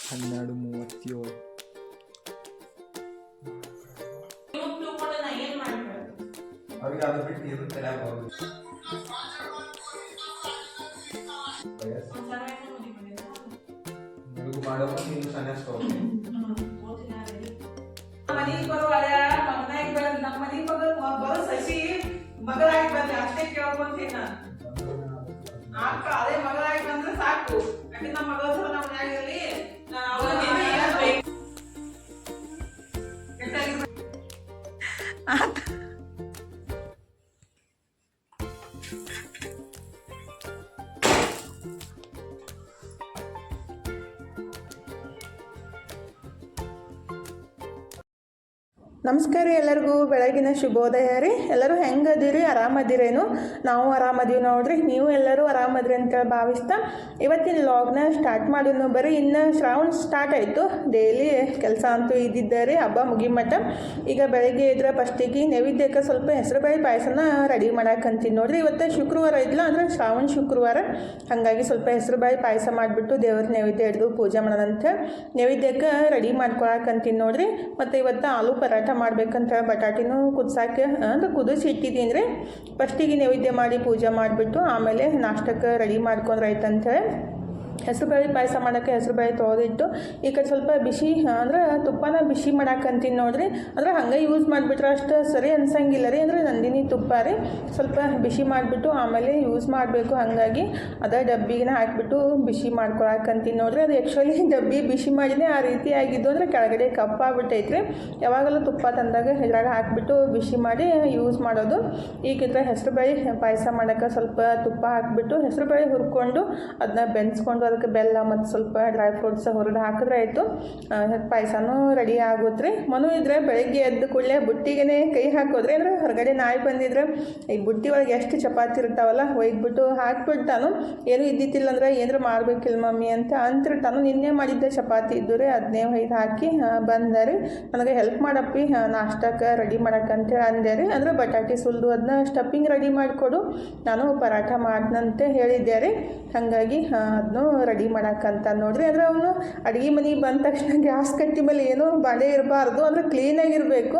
12:37. ಅವ್ರಿಗೆ ಅದು ಬಿಟ್ಟು ಇದು ತಲೆಯಾಗ ಬರೋದು. ನಿನಗೂ ಮಾಡೋದು ನೀನು ಸನ್ಯಾಸ ಮನೆಗೆ ಬರುವಾಗ ಮಗನಾಗಿ ಬರೋದು ನಮ್ಮ ಮನೆಗೆ ಬರೋ ಸಸಿ ಮಗಳಾಗಿ ಬಂದ್ರೆ ಅಷ್ಟೇ ಕೇಳ್ಕೊಂತೀನಿ ನಾನು. ಅಕ್ಕ ಅದೇ ಮಗಳಾಗಿ ಬಂದ್ರೆ ಸಾಕು. ಯಾಕೆ ನಮ್ಮ ಮಗಳ ಸಹ ನಮ್ಮ ಮನೆಯಾಗಿರಲಿ ನಮಸ್ಕಾರ ಎಲ್ಲರಿಗೂ ಬೆಳಗಿನ ಶುಭೋದಯ ರೀ. ಎಲ್ಲರೂ ಹೆಂಗದಿರಿ? ಆರಾಮದಿರೇನು? ನಾವು ಆರಾಮದೀವಿ ನೋಡ್ರಿ. ನೀವು ಎಲ್ಲರೂ ಆರಾಮದ್ರಿ ಅಂತ ಭಾವಿಸ್ತಾ ಇವತ್ತಿನ ಲಾಗ್ನ ಸ್ಟಾರ್ಟ್ ಮಾಡಿದ್ನು. ಬರೀ ಇನ್ನು ಶ್ರಾವಣ ಸ್ಟಾರ್ಟ್ ಆಯಿತು. ಡೈಲಿ ಕೆಲಸ ಅಂತೂ ಇದ್ದಿದ್ದೆ ರೀ, ಹಬ್ಬ ಮುಗಿಮಟ್ಟ. ಈಗ ಬೆಳಗ್ಗೆ ಇದ್ರೆ ಫಸ್ಟಿಗೆ ನೈವೇದ್ಯಕ್ಕೆ ಸ್ವಲ್ಪ ಹೆಸರುಬೇಳೆ ಪಾಯಸನ ರೆಡಿ ಮಾಡಾಕಂತೀನಿ ನೋಡ್ರಿ. ಇವತ್ತು ಶುಕ್ರವಾರ ಇದ್ಲ ಅಂದ್ರೆ ಶ್ರಾವಣ ಶುಕ್ರವಾರ, ಹಾಗಾಗಿ ಸ್ವಲ್ಪ ಹೆಸರುಬೇಳೆ ಪಾಯಸ ಮಾಡಿಬಿಟ್ಟು ದೇವ್ರ ನೈವೇದ್ಯ ಹಿಡಿದು ಪೂಜೆ ಮಾಡೋದಂತ ನೈವೇದ್ಯಕ್ಕೆ ರೆಡಿ ಮಾಡ್ಕೊಳಕಂತೀನಿ ನೋಡ್ರಿ. ಮತ್ತು ಇವತ್ತು ಆಲೂ ಪರಾಟ ಮಾಡ್ಬೇಕಂತ ಬಟಾಟಿನೂ ಕುದಿಸಾಕೆ ಅಂದ್ರೆ ಕುದಿಸಿ ಇಟ್ಟಿದ್ದೀನಿ ರೀ. ಫಸ್ಟಿಗೆ ನೈವೇದ್ಯ ಮಾಡಿ ಪೂಜೆ ಮಾಡಿಬಿಟ್ಟು ಆಮೇಲೆ ನಾಷ್ಟಕ್ಕೆ ರೆಡಿ ಮಾಡ್ಕೊಂಡ್ರೆ ಆಯ್ತಂತೇಳಿ ಹೆಸರುಬೇಳೆ ಪಾಯಸ ಮಾಡೋಕ್ಕೆ ಹೆಸರುಬೇಳೆ ತೊಳೆದಿಟ್ಟು ಈ ಕಡೆ ಸ್ವಲ್ಪ ಬಿಸಿ ಅಂದ್ರೆ ತುಪ್ಪನ ಬಿಸಿ ಮಾಡಾಕಂತೀನಿ ನೋಡ್ರಿ. ಅಂದ್ರೆ ಹಂಗೆ ಯೂಸ್ ಮಾಡಿಬಿಟ್ರೆ ಅಷ್ಟು ಸರಿ ಅನ್ಸಂಗಿಲ್ಲ ರೀ. ಅಂದರೆ ನಂದಿನಿ ತುಪ್ಪ ರೀ, ಸ್ವಲ್ಪ ಬಿಸಿ ಮಾಡಿಬಿಟ್ಟು ಆಮೇಲೆ ಯೂಸ್ ಮಾಡಬೇಕು. ಹಾಗಾಗಿ ಅದ ಡಬ್ಬಿಗೆ ಹಾಕಿಬಿಟ್ಟು ಬಿಸಿ ಮಾಡ್ಕೊಳಕಂತೀನಿ ನೋಡ್ರಿ. ಅದು ಆ್ಯಕ್ಚುಲಿ ಡಬ್ಬಿ ಬಿಸಿ ಮಾಡಿನೇ ಆ ರೀತಿ ಆಗಿದ್ದು ಅಂದರೆ ಕೆಳಗಡೆ ಕಪ್ಪಾಗ್ಬಿಟ್ಟೈತ್ರಿ. ಯಾವಾಗಲೂ ತುಪ್ಪ ತಂದಾಗ ಇದ್ರಾಗ ಹಾಕಿಬಿಟ್ಟು ಬಿಸಿ ಮಾಡಿ ಯೂಸ್ ಮಾಡೋದು. ಈಗಿದ್ರೆ ಹೆಸರುಬೇಳೆ ಪಾಯಸ ಮಾಡೋಕ್ಕೆ ಸ್ವಲ್ಪ ತುಪ್ಪ ಹಾಕಿಬಿಟ್ಟು ಹೆಸರುಬೇಳೆ ಹುರ್ಕೊಂಡು ಅದನ್ನ ಬೆನ್ಸ್ಕೊಂಡು ಅದಕ್ಕೆ ಬೆಲ್ಲ ಮತ್ತು ಸ್ವಲ್ಪ ಡ್ರೈ ಫ್ರೂಟ್ಸ್ ಹೊರಡು ಹಾಕಿದ್ರೆ ಆಯಿತು. ಪಾಯಸನೂ ರೆಡಿ ಆಗುತ್ತೆ ರೀ. ಮನು ಇದ್ರೆ ಬೆಳಗ್ಗೆ ಎದ್ದು ಕೂಡಲೇ ಬುಟ್ಟಿಗೆ ಕೈ ಹಾಕೋದ್ರಿ. ಅಂದರೆ ಹೊರಗಡೆ ನಾಯಿ ಬಂದಿದ್ರೆ ಈ ಬುಟ್ಟಿ ಒಳಗೆ ಎಷ್ಟು ಚಪಾತಿ ಇರ್ತಾವಲ್ಲ ಒಯ್ದ್ಬಿಟ್ಟು ಹಾಕ್ಬಿಡ್ತಾನು. ಏನೂ ಇದ್ದಿತ್ತಿಲ್ಲ ಅಂದ್ರೆ ಏನಾರು ಮಾಡ್ಬೇಕಿಲ್ಲ ಮಮ್ಮಿ ಅಂತ ಅಂತಿರ್ತಾನು. ನಿನ್ನೆ ಮಾಡಿದ್ದ ಚಪಾತಿ ಇದ್ದು ರೀ, ಅದನ್ನೇ ಒಯ್ದು ಹಾಕಿ ಬಂದೆ ರೀ. ನನಗೆ ಹೆಲ್ಪ್ ಮಾಡಪ್ಪಿ ನಾಷ್ಟಕ್ಕೆ ರೆಡಿ ಮಾಡೋಕ್ಕಂತೇಳಿ ಅಂದೆ ರೀ. ಅಂದರೆ ಬಟಾಟಿ ಸುಲಿದು ಅದನ್ನ ಸ್ಟಫಿಂಗ್ ರೆಡಿ ಮಾಡಿಕೊಡು, ನಾನು ಪರಾಠ ಮಾಡ್ನಂತೆ ಹೇಳಿದ್ದೆ ರೀ. ಹಾಗಾಗಿ ಅದನ್ನು ರೆಡಿ ಮಾಡೋಕ್ಕಂತ ನೋಡ್ರಿ. ಅಂದರೆ ಅವನು ಅಡುಗೆ ಮನೆಗೆ ಬಂದ ತಕ್ಷಣ ಗ್ಯಾಸ್ ಕಟ್ಟಿ ಮೇಲೆ ಏನೂ ಬಾಂಡೆ ಇರಬಾರ್ದು, ಅಂದರೆ ಕ್ಲೀನಾಗಿರಬೇಕು.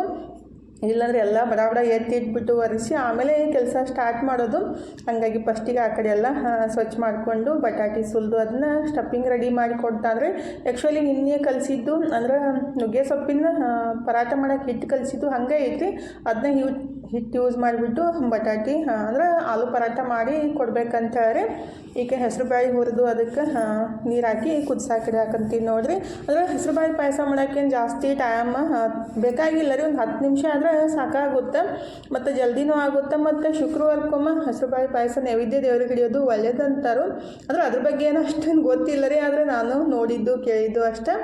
ಇಲ್ಲಾಂದರೆ ಎಲ್ಲ ಬಡ ಬಡ ಎತ್ತಿಟ್ಬಿಟ್ಟು ಒರೆಸಿ ಆಮೇಲೆ ಕೆಲಸ ಸ್ಟಾರ್ಟ್ ಮಾಡೋದು. ಹಾಗಾಗಿ ಫಸ್ಟಿಗೆ ಆ ಕಡೆ ಎಲ್ಲ ಸ್ವಚ್ಛ ಮಾಡಿಕೊಂಡು ಬಟಾಟಿ ಸುಲಿದು ಅದನ್ನ ಸ್ಟಫಿಂಗ್ ರೆಡಿ ಮಾಡಿ ಕೊಡ್ತಾನ್ರಿ. ಆ್ಯಕ್ಚುಲಿ ನಿನ್ನೆ ಕಲಿಸಿದ್ದು ಅಂದ್ರೆ ನುಗ್ಗೆ ಸೊಪ್ಪಿನ ಪರಾಟ ಮಾಡೋಕ್ಕೆ ಹಿಟ್ಟು ಕಲಿಸಿದ್ದು ಹಾಗೆ ಐತಿ. ಅದನ್ನ ಹಿಟ್ಟು ಯೂಸ್ ಮಾಡಿಬಿಟ್ಟು ಬಟಾಟಿ ಅಂದ್ರೆ ಆಲೂ ಪರಾಟ ಮಾಡಿ ಕೊಡ್ಬೇಕಂತ ಹೇಳಿ ಈಗ ಹೆಸರುಬೇಳೆ ಹುರಿದು ಅದಕ್ಕೆ ನೀರು ಹಾಕಿ ಕುದಿಸಾಕಡೆ ಹಾಕಂತೀನಿ ನೋಡ್ರಿ. ಅಂದರೆ ಹೆಸರುಬೇಳೆ ಪಾಯಸ ಮಾಡೋಕ್ಕೇನು ಜಾಸ್ತಿ ಟೈಮ್ ಬೇಕಾಗಿಲ್ಲ ರೀ. ಒಂದು 10 ನಿಮಿಷ ಆದರೆ ಸಾಕಾಗುತ್ತೆ ಮತ್ತು ಜಲ್ದಿನೂ ಆಗುತ್ತೆ. ಮತ್ತು ಶುಕ್ರವಾರಕ್ಕೊಮ್ಮ ಹೆಸರುಬೇಳೆ ಪಾಯಸ ನೈವೇದ್ಯ ದೇವ್ರಿಗೆ ಹಿಡಿಯೋದು ಒಳ್ಳೇದಂತಾರು. ಅಂದರೆ ಅದ್ರ ಬಗ್ಗೆ ಏನೋ ಅಷ್ಟೊಂದು ಗೊತ್ತಿಲ್ಲ ರೀ. ಆದರೆ ನಾನು ನೋಡಿದ್ದು ಕೇಳಿದ್ದು ಅಷ್ಟೇ.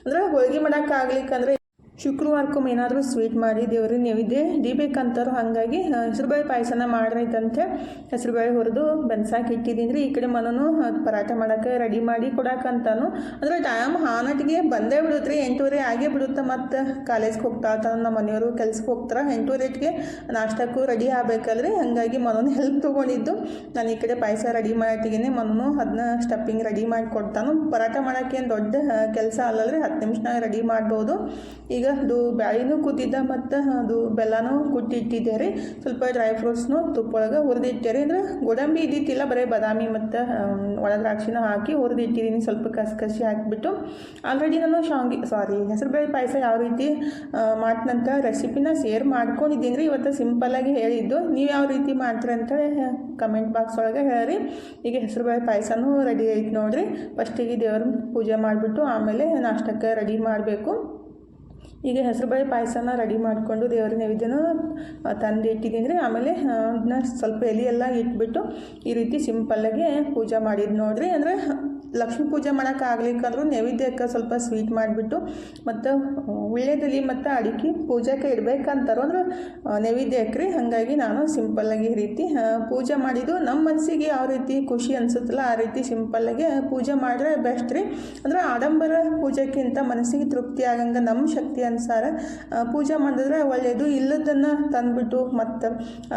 ಅಂದರೆ ಹೋಳಿಗೆ ಮಾಡೋಕ್ಕಾಗ್ಲಿಕ್ಕಂದ್ರೆ ಶುಕ್ರವಾರಕ್ಕೊಮ್ಮೆ ಏನಾದರೂ ಸ್ವೀಟ್ ಮಾಡಿ ದೇವ್ರಿಗೆ ನೈವೇದ್ಯ ಹಿಡಿಬೇಕಂತಾರು. ಹಾಗಾಗಿ ಹೆಸರುಬೇಳೆ ಪಾಯಸನ ಮಾಡ್ರೈತಂತೆ ಹೆಸರುಬೇಳೆ ಹುರಿದು ಬೆನ್ಸಾಕಿ ಇಟ್ಟಿದ್ದೀನಿ ರೀ. ಈ ಕಡೆ ಮನೂ ಪರಾಟ ಮಾಡೋಕ್ಕೆ ರೆಡಿ ಮಾಡಿ ಕೊಡಾಕಂತಾನು. ಅಂದರೆ ಟೈಮ್ ಹಾನಟಿಗೆ ಬಂದೇ ಬಿಡುತ್ತೆ ರೀ, 8:30 ಆಗೇ ಬಿಡುತ್ತೆ. ಮತ್ತು ಕಾಲೇಜ್ಗೆ ಹೋಗ್ತಾ ನಮ್ಮ ಮನೆಯವರು ಕೆಲ್ಸಕ್ಕೆ ಹೋಗ್ತಾರೆ. 8:30ಗೆ ನಾಷ್ಟಕ್ಕೂ ರೆಡಿ ಆಗಬೇಕಲ್ರಿ. ಹಾಗಾಗಿ ಮನೂ ಹೆಲ್ಪ್ ತೊಗೊಂಡಿದ್ದು. ನಾನು ಈ ಕಡೆ ಪಾಯಸ ರೆಡಿ ಮಾಡಿಟ್ಟಿದ್ದೀನಿ. ಮನೂ ಅದನ್ನ ಸ್ಟಫಿಂಗ್ ರೆಡಿ ಮಾಡಿ ಕೊಡ್ತಾನು. ಪರಾಟ ಮಾಡೋಕ್ಕೇನು ದೊಡ್ಡ ಕೆಲಸ ಅಲ್ಲಲ್ರಿ, 10 ನಿಮಿಷನಾಗ ರೆಡಿ ಮಾಡ್ಬೋದು. ಈಗ ಅದು ಬ್ಯಾಳಿನೂ ಕುದ್ದಿದ್ದ ಮತ್ತು ಅದು ಬೆಲ್ಲನೂ ಕುಟ್ಟಿಟ್ಟಿದ್ದೆ ರೀ. ಸ್ವಲ್ಪ ಡ್ರೈ ಫ್ರೂಟ್ಸ್ನು ತುಪ್ಪೊಳಗೆ ಹುರಿದಿಟ್ಟೆ ರೀ. ಅಂದರೆ ಗೋಡಂಬಿ ಇದ್ದಿತ್ತಿಲ್ಲ, ಬರೀ ಬಾದಾಮಿ ಮತ್ತು ಒಣ ದ್ರಾಕ್ಷಿನ ಹಾಕಿ ಹುರಿದಿಟ್ಟಿದ್ದೀನಿ. ಸ್ವಲ್ಪ ಕಸಿ ಹಾಕಿಬಿಟ್ಟು ಆಲ್ರೆಡಿ ನಾನು ಹೆಸರುಬೇಳೆ ಪಾಯಸ ಯಾವ ರೀತಿ ಮಾಡ್ತಂತ ರೆಸಿಪಿನ ಶೇರ್ ಮಾಡ್ಕೊಂಡಿದ್ದೀನಿ ರೀ. ಇವತ್ತು ಸಿಂಪಲ್ಲಾಗಿ ಹೇಳಿದ್ದು. ನೀವು ಯಾವ ರೀತಿ ಮಾಡ್ತೀರಿ ಅಂತೇಳಿ ಕಮೆಂಟ್ ಬಾಕ್ಸ್ ಒಳಗೆ ಹೇಳಿ. ಈಗ ಹೆಸರುಬೇಳೆ ಪಾಯಸನೂ ರೆಡಿ ಐತೆ ನೋಡಿರಿ. ಫಸ್ಟಿಗೆ ದೇವ್ರ ಪೂಜೆ ಮಾಡಿಬಿಟ್ಟು ಆಮೇಲೆ ನಾಷ್ಟಕ್ಕೆ ರೆಡಿ ಮಾಡಬೇಕು. ಈಗ ಹೆಸರುಬೇಳೆ ಪಾಯಸನ ರೆಡಿ ಮಾಡಿಕೊಂಡು ದೇವರ ನೈವೇದ್ಯನೂ ತಂದು ಇಟ್ಟಿದ್ದೀನಿ ರೀ. ಆಮೇಲೆ ಅದನ್ನ ಸ್ವಲ್ಪ ಎಲೆ ಎಲ್ಲ ಇಟ್ಬಿಟ್ಟು ಈ ರೀತಿ ಸಿಂಪಲ್ಲಾಗಿ ಪೂಜೆ ಮಾಡಿದ್ದು ನೋಡಿರಿ. ಅಂದರೆ ಲಕ್ಷ್ಮೀ ಪೂಜೆ ಮಾಡೋಕ್ಕಾಗ್ಲಿಕ್ಕಂದ್ರೂ ನೈವೇದ್ಯಕ್ಕೆ ಸ್ವಲ್ಪ ಸ್ವೀಟ್ ಮಾಡಿಬಿಟ್ಟು ಮತ್ತು ವೀಳ್ಯದೆಲೆ ಮತ್ತು ಅಡಿಕೆ ಪೂಜೆಗೆ ಇಡಬೇಕಂತಾರೋ ಅಂದ್ರೆ ನೈವೇದ್ಯಕ್ಕೆ ರೀ. ಹಾಗಾಗಿ ನಾನು ಸಿಂಪಲ್ಲಾಗಿ ಈ ರೀತಿ ಪೂಜೆ ಮಾಡಿದ್ದು. ನಮ್ಮ ಮನಸ್ಸಿಗೆ ಯಾವ ರೀತಿ ಖುಷಿ ಅನಿಸುತ್ತಲ್ಲ ಆ ರೀತಿ ಸಿಂಪಲ್ಲಾಗಿ ಪೂಜೆ ಮಾಡಿದ್ರೆ ಬೆಸ್ಟ್ ರೀ. ಅಂದರೆ ಆಡಂಬರ ಪೂಜೆಗಿಂತ ಮನಸ್ಸಿಗೆ ತೃಪ್ತಿ ಆಗಂಗೆ ನಮ್ಮ ಶಕ್ತಿ ಅನುಸಾರ ಪೂಜೆ ಮಾಡಿದ್ರೆ ಒಳ್ಳೆಯದು. ಇಲ್ಲದನ್ನು ತಂದುಬಿಟ್ಟು ಮತ್ತು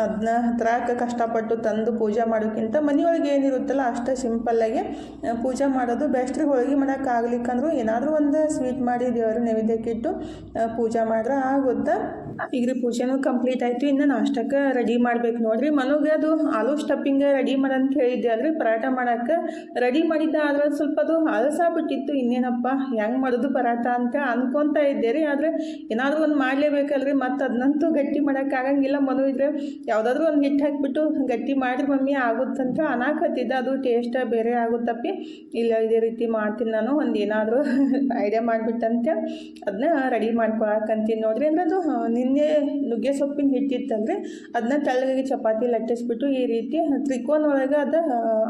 ಅದನ್ನ ತರಕ್ಕೆ ಕಷ್ಟಪಟ್ಟು ತಂದು ಪೂಜೆ ಮಾಡೋಕ್ಕಿಂತ ಮನೆಯೊಳಗೆ ಏನಿರುತ್ತಲ್ಲ ಅಷ್ಟು ಸಿಂಪಲ್ಲಾಗಿ ಪೂಜೆ ಮಾಡೋದು ಬೆಸ್ಟ್ ರೀ. ಹೋಳಿಗೆ ಮಾಡೋಕ್ಕಾಗ್ಲಿಕ್ಕಂದ್ರೂ ಏನಾದರೂ ಒಂದು ಸ್ವೀಟ್ ಮಾಡಿ ದೇವರ ನೈವೇದ್ಯಕ್ಕಿಟ್ಟು ಪೂಜೆ ಮಾಡಿದ್ರೆ ಆಗುತ್ತೆ. ಈಗ ರೀ ಪೂಜೆನೂ ಕಂಪ್ಲೀಟ್ ಆಯಿತು. ಇನ್ನು ನಾಷ್ಟಕ್ಕೆ ರೆಡಿ ಮಾಡ್ಬೇಕು ನೋಡಿರಿ. ಮನೋಗೆ ಅದು ಆಲೂ ಸ್ಟಫಿಂಗ್ ರೆಡಿ ಮಾಡಂತ ಹೇಳಿದ್ದೆ ಅಲ್ರಿ, ಪರಾಟ ಮಾಡೋಕ್ಕೆ ರೆಡಿ ಮಾಡಿದ್ದೆ. ಆದರೆ ಸ್ವಲ್ಪ ಅದು ಅಲಸಾಗ್ಬಿಟ್ಟಿತ್ತು. ಇನ್ನೇನಪ್ಪ ಹೆಂಗೆ ಮಾಡೋದು ಪರಾಟ ಅಂತ ಅನ್ಕೊತಾ ಇದ್ದೆ ರೀ. ಆದರೆ ಏನಾದರೂ ಒಂದು ಮಾಡಲೇಬೇಕಲ್ರಿ, ಮತ್ತು ಅದನ್ನಂತೂ ಗಟ್ಟಿ ಮಾಡೋಕ್ಕಾಗಂಗಿಲ್ಲ. ಮನು ಇದ್ರೆ ಯಾವುದಾದ್ರೂ ಒಂದು ಹಿಟ್ಟು ಹಾಕಿಬಿಟ್ಟು ಗಟ್ಟಿ ಮಾಡಿರಿ ಮಮ್ಮಿ ಆಗುತ್ತಂತ ಅನ್ನಾಕತ್ತಿದ್ದ. ಅದು ಟೇಸ್ಟ್ ಬೇರೆ ಆಗುತ್ತಪ್ಪಿ. ಇಲ್ಲ ಇದೇ ರೀತಿ ಮಾಡ್ತೀನಿ ನಾನು, ಒಂದು ಏನಾದರೂ ಐಡಿಯಾ ಮಾಡಿಬಿಟ್ಟಂತ ಅದನ್ನ ರೆಡಿ ಮಾಡ್ಕೊಳಕ್ಕಂತೀನಿ ನೋಡಿರಿ. ಅಂದರೆ ಅದು ನಿನ್ನೆ ನುಗ್ಗೆ ಸೊಪ್ಪಿನ ಹಿಟ್ಟಿತ್ತಲ್ರಿ, ಅದನ್ನ ತೆಳ್ಳಗಾಗಿ ಚಪಾತಿ ಲಟ್ಟಿಸ್ಬಿಟ್ಟು ಈ ರೀತಿ ತ್ರಿಕೋನ ಒಳಗೆ ಅದು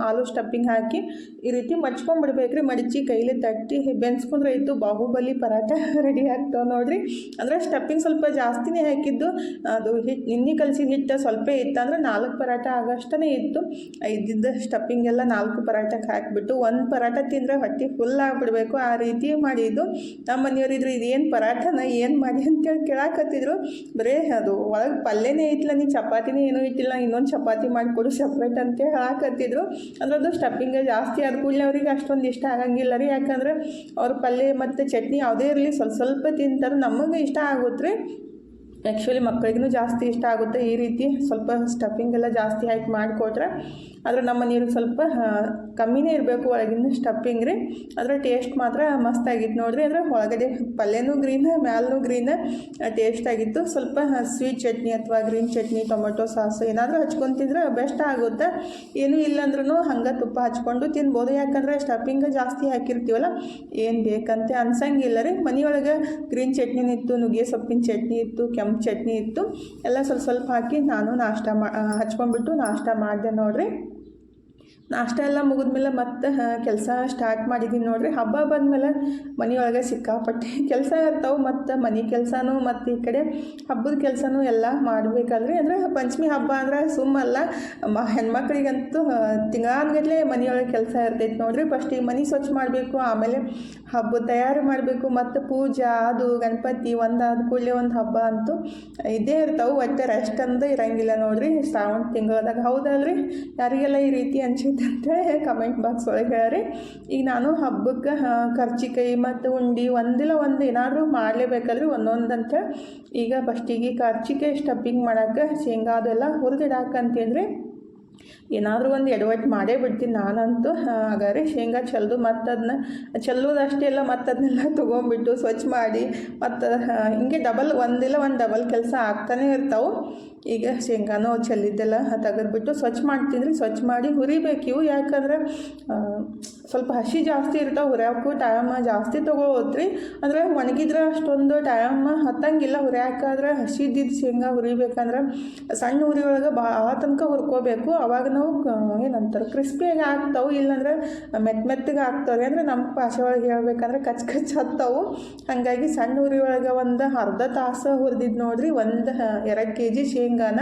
ಆಲೂ ಸ್ಟಫಿಂಗ್ ಹಾಕಿ ಈ ರೀತಿ ಮಡ್ಚ್ಕೊಂಡ್ಬಿಡ್ಬೇಕ್ರಿ. ಮಡಚಿ ಕೈಲಿ ತಟ್ಟಿ ಬೆನ್ಸ್ಕೊಂಡ್ರೆ ಇತ್ತು ಬಾಹುಬಲಿ ಪರಾಟ ರೆಡಿ ಆಗ್ತಾವೆ ನೋಡಿರಿ. ಅಂದರೆ ಸ್ಟಫಿಂಗ್ ಸ್ವಲ್ಪ ಜಾಸ್ತಿನೇ ಹಾಕಿದ್ದು. ಅದು ಹಿಟ್ಟು ನಿನ್ನೆ ಕಲಸಿದ ಹಿಟ್ಟು ಸ್ವಲ್ಪ ಇತ್ತು, ಅಂದರೆ 4 ಪರಾಟ ಆಗಷ್ಟೇ ಇತ್ತು. ಇದ್ದಿದ್ದು ಸ್ಟಫಿಂಗ್ ಎಲ್ಲ 4 ಪರಾಟಕ್ಕೆ ಹಾಕಿಬಿಟ್ಟು ಒಂದು ಪರಾಟ ತಿಂದರೆ ಹೊಟ್ಟೆ ಫುಲ್ ಆಗಿಬಿಡ್ಬೇಕು ಆ ರೀತಿ ಮಾಡಿದ್ದು. ನಮ್ಮ ಮನೆಯವರಿದ್ರು ಇದೇನು ಪರಾಟನ ಏನು ಮಾಡಿ ಅಂತೇಳಿ ಕೇಳಾಕತ್ತಿದ್ರು. ಬರೀ ಅದು ಒಳಗೆ ಪಲ್ಯನೇ ಇತ್ತಲ್ಲ, ನೀ ಚಪಾತಿನೇ ಏನೂ ಇಟ್ಟಿಲ್ಲ, ಇನ್ನೊಂದು ಚಪಾತಿ ಮಾಡಿಕೊಡು ಸಪ್ರೇಟ್ ಅಂತೇಳಿ ಹಾಕತ್ತಿದ್ರು. ಅಂದ್ರೆ ಅದು ಸ್ಟಫಿಂಗ್ ಜಾಸ್ತಿ ಆದ ಕೂಡಲೇ ಅವ್ರಿಗೆ ಅಷ್ಟೊಂದು ಇಷ್ಟ ಆಗಂಗಿಲ್ಲ ರೀ. ಯಾಕಂದ್ರೆ ಅವ್ರ ಪಲ್ಯ ಮತ್ತು ಚಟ್ನಿ ಯಾವುದೇ ಇರಲಿ ಸ್ವಲ್ಪ ತಿಂತಾರೆ. ನಮಗೆ ಇಷ್ಟ ಆಗುತ್ತೆ ರೀ. ಆ್ಯಕ್ಚುಲಿ ಮಕ್ಕಳಿಗೂ ಜಾಸ್ತಿ ಇಷ್ಟ ಆಗುತ್ತೆ ಈ ರೀತಿ ಸ್ವಲ್ಪ ಸ್ಟಫಿಂಗ್ ಎಲ್ಲ ಜಾಸ್ತಿ ಹಾಕಿ ಮಾಡಿಕೊಟ್ರೆ. ಆದರೆ ನಮ್ಮ ಮನೆಯವ್ರಿಗೆ ಸ್ವಲ್ಪ ಕಮ್ಮಿನೇ ಇರಬೇಕು ಒಳಗಿನ ಸ್ಟಫಿಂಗ್ ರೀ. ಅದರ ಟೇಸ್ಟ್ ಮಾತ್ರ ಮಸ್ತಾಗಿತ್ತು ನೋಡಿರಿ. ಅಂದರೆ ಒಳಗಡೆ ಪಲ್ಯನೂ ಗ್ರೀನ್, ಮ್ಯಾಲೂ ಗ್ರೀನ್ ಟೇಸ್ಟ್ ಆಗಿತ್ತು. ಸ್ವಲ್ಪ ಸ್ವೀಟ್ ಚಟ್ನಿ ಅಥವಾ ಗ್ರೀನ್ ಚಟ್ನಿ, ಟೊಮೆಟೊ ಸಾಸು ಏನಾದರೂ ಹಚ್ಕೊಂಡು ತಿಂದರೆ ಬೆಸ್ಟ್ ಆಗುತ್ತೆ. ಏನೂ ಇಲ್ಲಾಂದ್ರೂ ಹಂಗೆ ತುಪ್ಪ ಹಚ್ಕೊಂಡು ತಿನ್ಬೋದು. ಯಾಕಂದರೆ ಸ್ಟಫಿಂಗ್ ಜಾಸ್ತಿ ಹಾಕಿರ್ತೀವಲ್ಲ, ಏನು ಬೇಕಂತೆ ಅನ್ಸಂಗಿಲ್ಲ ರೀ. ಮನೆಯೊಳಗೆ ಗ್ರೀನ್ ಚಟ್ನಿನೂ ಇತ್ತು, ನುಗ್ಗೆ ಸೊಪ್ಪಿನ ಚಟ್ನಿ ಇತ್ತು, ಕೆಂಪು ಚಟ್ನಿ ಇತ್ತು. ಎಲ್ಲ ಸ್ವಲ್ಪ ಹಾಕಿ ನಾನು ನಾಷ್ಟ ಹಚ್ಕೊಂಡ್ಬಿಟ್ಟು ನಾಷ್ಟ ಮಾಡಿದೆ ನೋಡಿರಿ. ನಾಷ್ಟ ಎಲ್ಲ ಮುಗಿದ್ಮೇಲೆ ಮತ್ತೆ ಕೆಲಸ ಸ್ಟಾರ್ಟ್ ಮಾಡಿದ್ದೀನಿ ನೋಡಿರಿ. ಹಬ್ಬ ಬಂದಮೇಲೆ ಮನೆಯೊಳಗೆ ಸಿಕ್ಕಾಪಟ್ಟೆ ಕೆಲಸ ಇರ್ತಾವೆ. ಮತ್ತು ಮನೆ ಕೆಲಸನೂ ಮತ್ತು ಈ ಕಡೆ ಹಬ್ಬದ ಕೆಲಸನೂ ಎಲ್ಲ ಮಾಡಬೇಕಲ್ರಿ. ಅಂದರೆ ಪಂಚಮಿ ಹಬ್ಬ ಅಂದರೆ ಸುಮ್ಮಲ್ಲ, ಹೆಣ್ಮಕ್ಳಿಗಂತೂ ತಿಂಗಳಾನ್ಗಟ್ಲೆ ಮನೆಯೊಳಗೆ ಕೆಲಸ ಇರ್ತೈತೆ ನೋಡಿರಿ. ಫಸ್ಟಿಗೆ ಮನೆ ಸ್ವಚ್ಛ ಮಾಡಬೇಕು, ಆಮೇಲೆ ಹಬ್ಬ ತಯಾರಿ ಮಾಡಬೇಕು, ಮತ್ತು ಪೂಜೆ ಅದು ಗಣಪತಿ ಒಂದಾದ ಕೂಡಲೇ ಒಂದು ಹಬ್ಬ ಅಂತೂ ಇದೇ ಇರ್ತಾವೆ. ಒಟ್ಟೆ ರೆಸ್ಟ್ ಅಂದು ಇರೋಂಗಿಲ್ಲ ನೋಡಿರಿ ಶ್ರಾವಣ ತಿಂಗಳದಾಗ. ಹೌದಲ್ರಿ? ಯಾರಿಗೆಲ್ಲ ಈ ರೀತಿ ಅನ್ಸುತ್ತೆ ಅಂತೇಳಿ ಕಮೆಂಟ್ ಬಾಕ್ಸ್ ಒಳಗೆ ಹೇಳ್ರಿ. ಈಗ ನಾನು ಹಬ್ಬಕ್ಕೆ ಕರ್ಚಿಕಾಯಿ ಮತ್ತು ಉಂಡೆ ಒಂದಿಲ್ಲ ಒಂದು ಏನಾದರೂ ಮಾಡಲೇಬೇಕಲ್ರಿ ಒಂದೊಂದಂತ. ಈಗ ಫಸ್ಟಿಗೆ ಕರ್ಚಿಕಾಯಿ ಸ್ಟಫಿಂಗ್ ಮಾಡೋಕ್ಕೆ ಶೇಂಗಾ ಅದೆಲ್ಲ ಹುರಿದಿಡಾಕಂತೀನಿ. ಏನಾದರೂ ಒಂದು ಎಡವಟ್ಟು ಮಾಡೇ ಬಿಡ್ತೀನಿ ನಾನಂತೂ. ಹಾಗಾದ್ರೆ ಶೇಂಗಾ ಚೆಲ್ದು ಮತ್ತು ಅದನ್ನ ಚೆಲ್ಲೋದಷ್ಟೇ ಎಲ್ಲ ಮತ್ತು ಅದನ್ನೆಲ್ಲ ತೊಗೊಂಬಿಟ್ಟು ಸ್ವಚ್ಛ ಮಾಡಿ ಮತ್ತು ಹಿಂಗೆ ಒಂದಿಲ್ಲ ಒಂದು ಡಬಲ್ ಕೆಲಸ ಆಗ್ತಾನೆ ಇರ್ತಾವೆ. ಈಗ ಶೇಂಗಾನೂ ಚೆಲ್ಲಿದ್ದೆಲ್ಲ ತೆಗೆದ್ಬಿಟ್ಟು ಸ್ವಚ್ಛ ಮಾಡ್ತೀನಿ ರೀ. ಸ್ವಚ್ಛ ಮಾಡಿ ಹುರಿಬೇಕು ಇವು. ಯಾಕಂದ್ರೆ ಸ್ವಲ್ಪ ಹಸಿ ಜಾಸ್ತಿ ಇರ್ತಾವೆ, ಹುರಿಯೋಕ್ಕೂ ಟೈಮ್ ಜಾಸ್ತಿ ತೊಗೊಳ್ತ್ರಿ. ಅಂದರೆ ಒಣಗಿದ್ರೆ ಅಷ್ಟೊಂದು ಟೈಮ್ ಹತ್ತಂಗಿಲ್ಲ ಹುರಿಯಾಕಾದ್ರೆ. ಹಸಿದಿದ್ದು ಶೇಂಗಾ ಹುರಿಬೇಕಂದ್ರೆ ಸಣ್ಣ ಉರಿ ಒಳಗೆ ಭಾಳ ತನಕ ಹುರ್ಕೋಬೇಕು. ಅವಾಗ ನಾವು ಏನಂತಾರೆ ಕ್ರಿಸ್ಪಿಯಾಗಿ ಆಗ್ತಾವೆ. ಇಲ್ಲಾಂದ್ರೆ ಮೆತ್ತಗೆ ಆಗ್ತಾವೆ. ಅಂದರೆ ನಮ್ಮ ಭಾಷೆ ಒಳಗೆ ಹೇಳ್ಬೇಕಂದ್ರೆ ಕಚ್ ಹತ್ತವು. ಹಾಗಾಗಿ ಸಣ್ಣ ಉರಿ ಒಳಗೆ ಒಂದು ಅರ್ಧ ತಾಸು ಹುರಿದಿದ್ದು ನೋಡಿರಿ. 2 kg ಶೇಂಗಾನ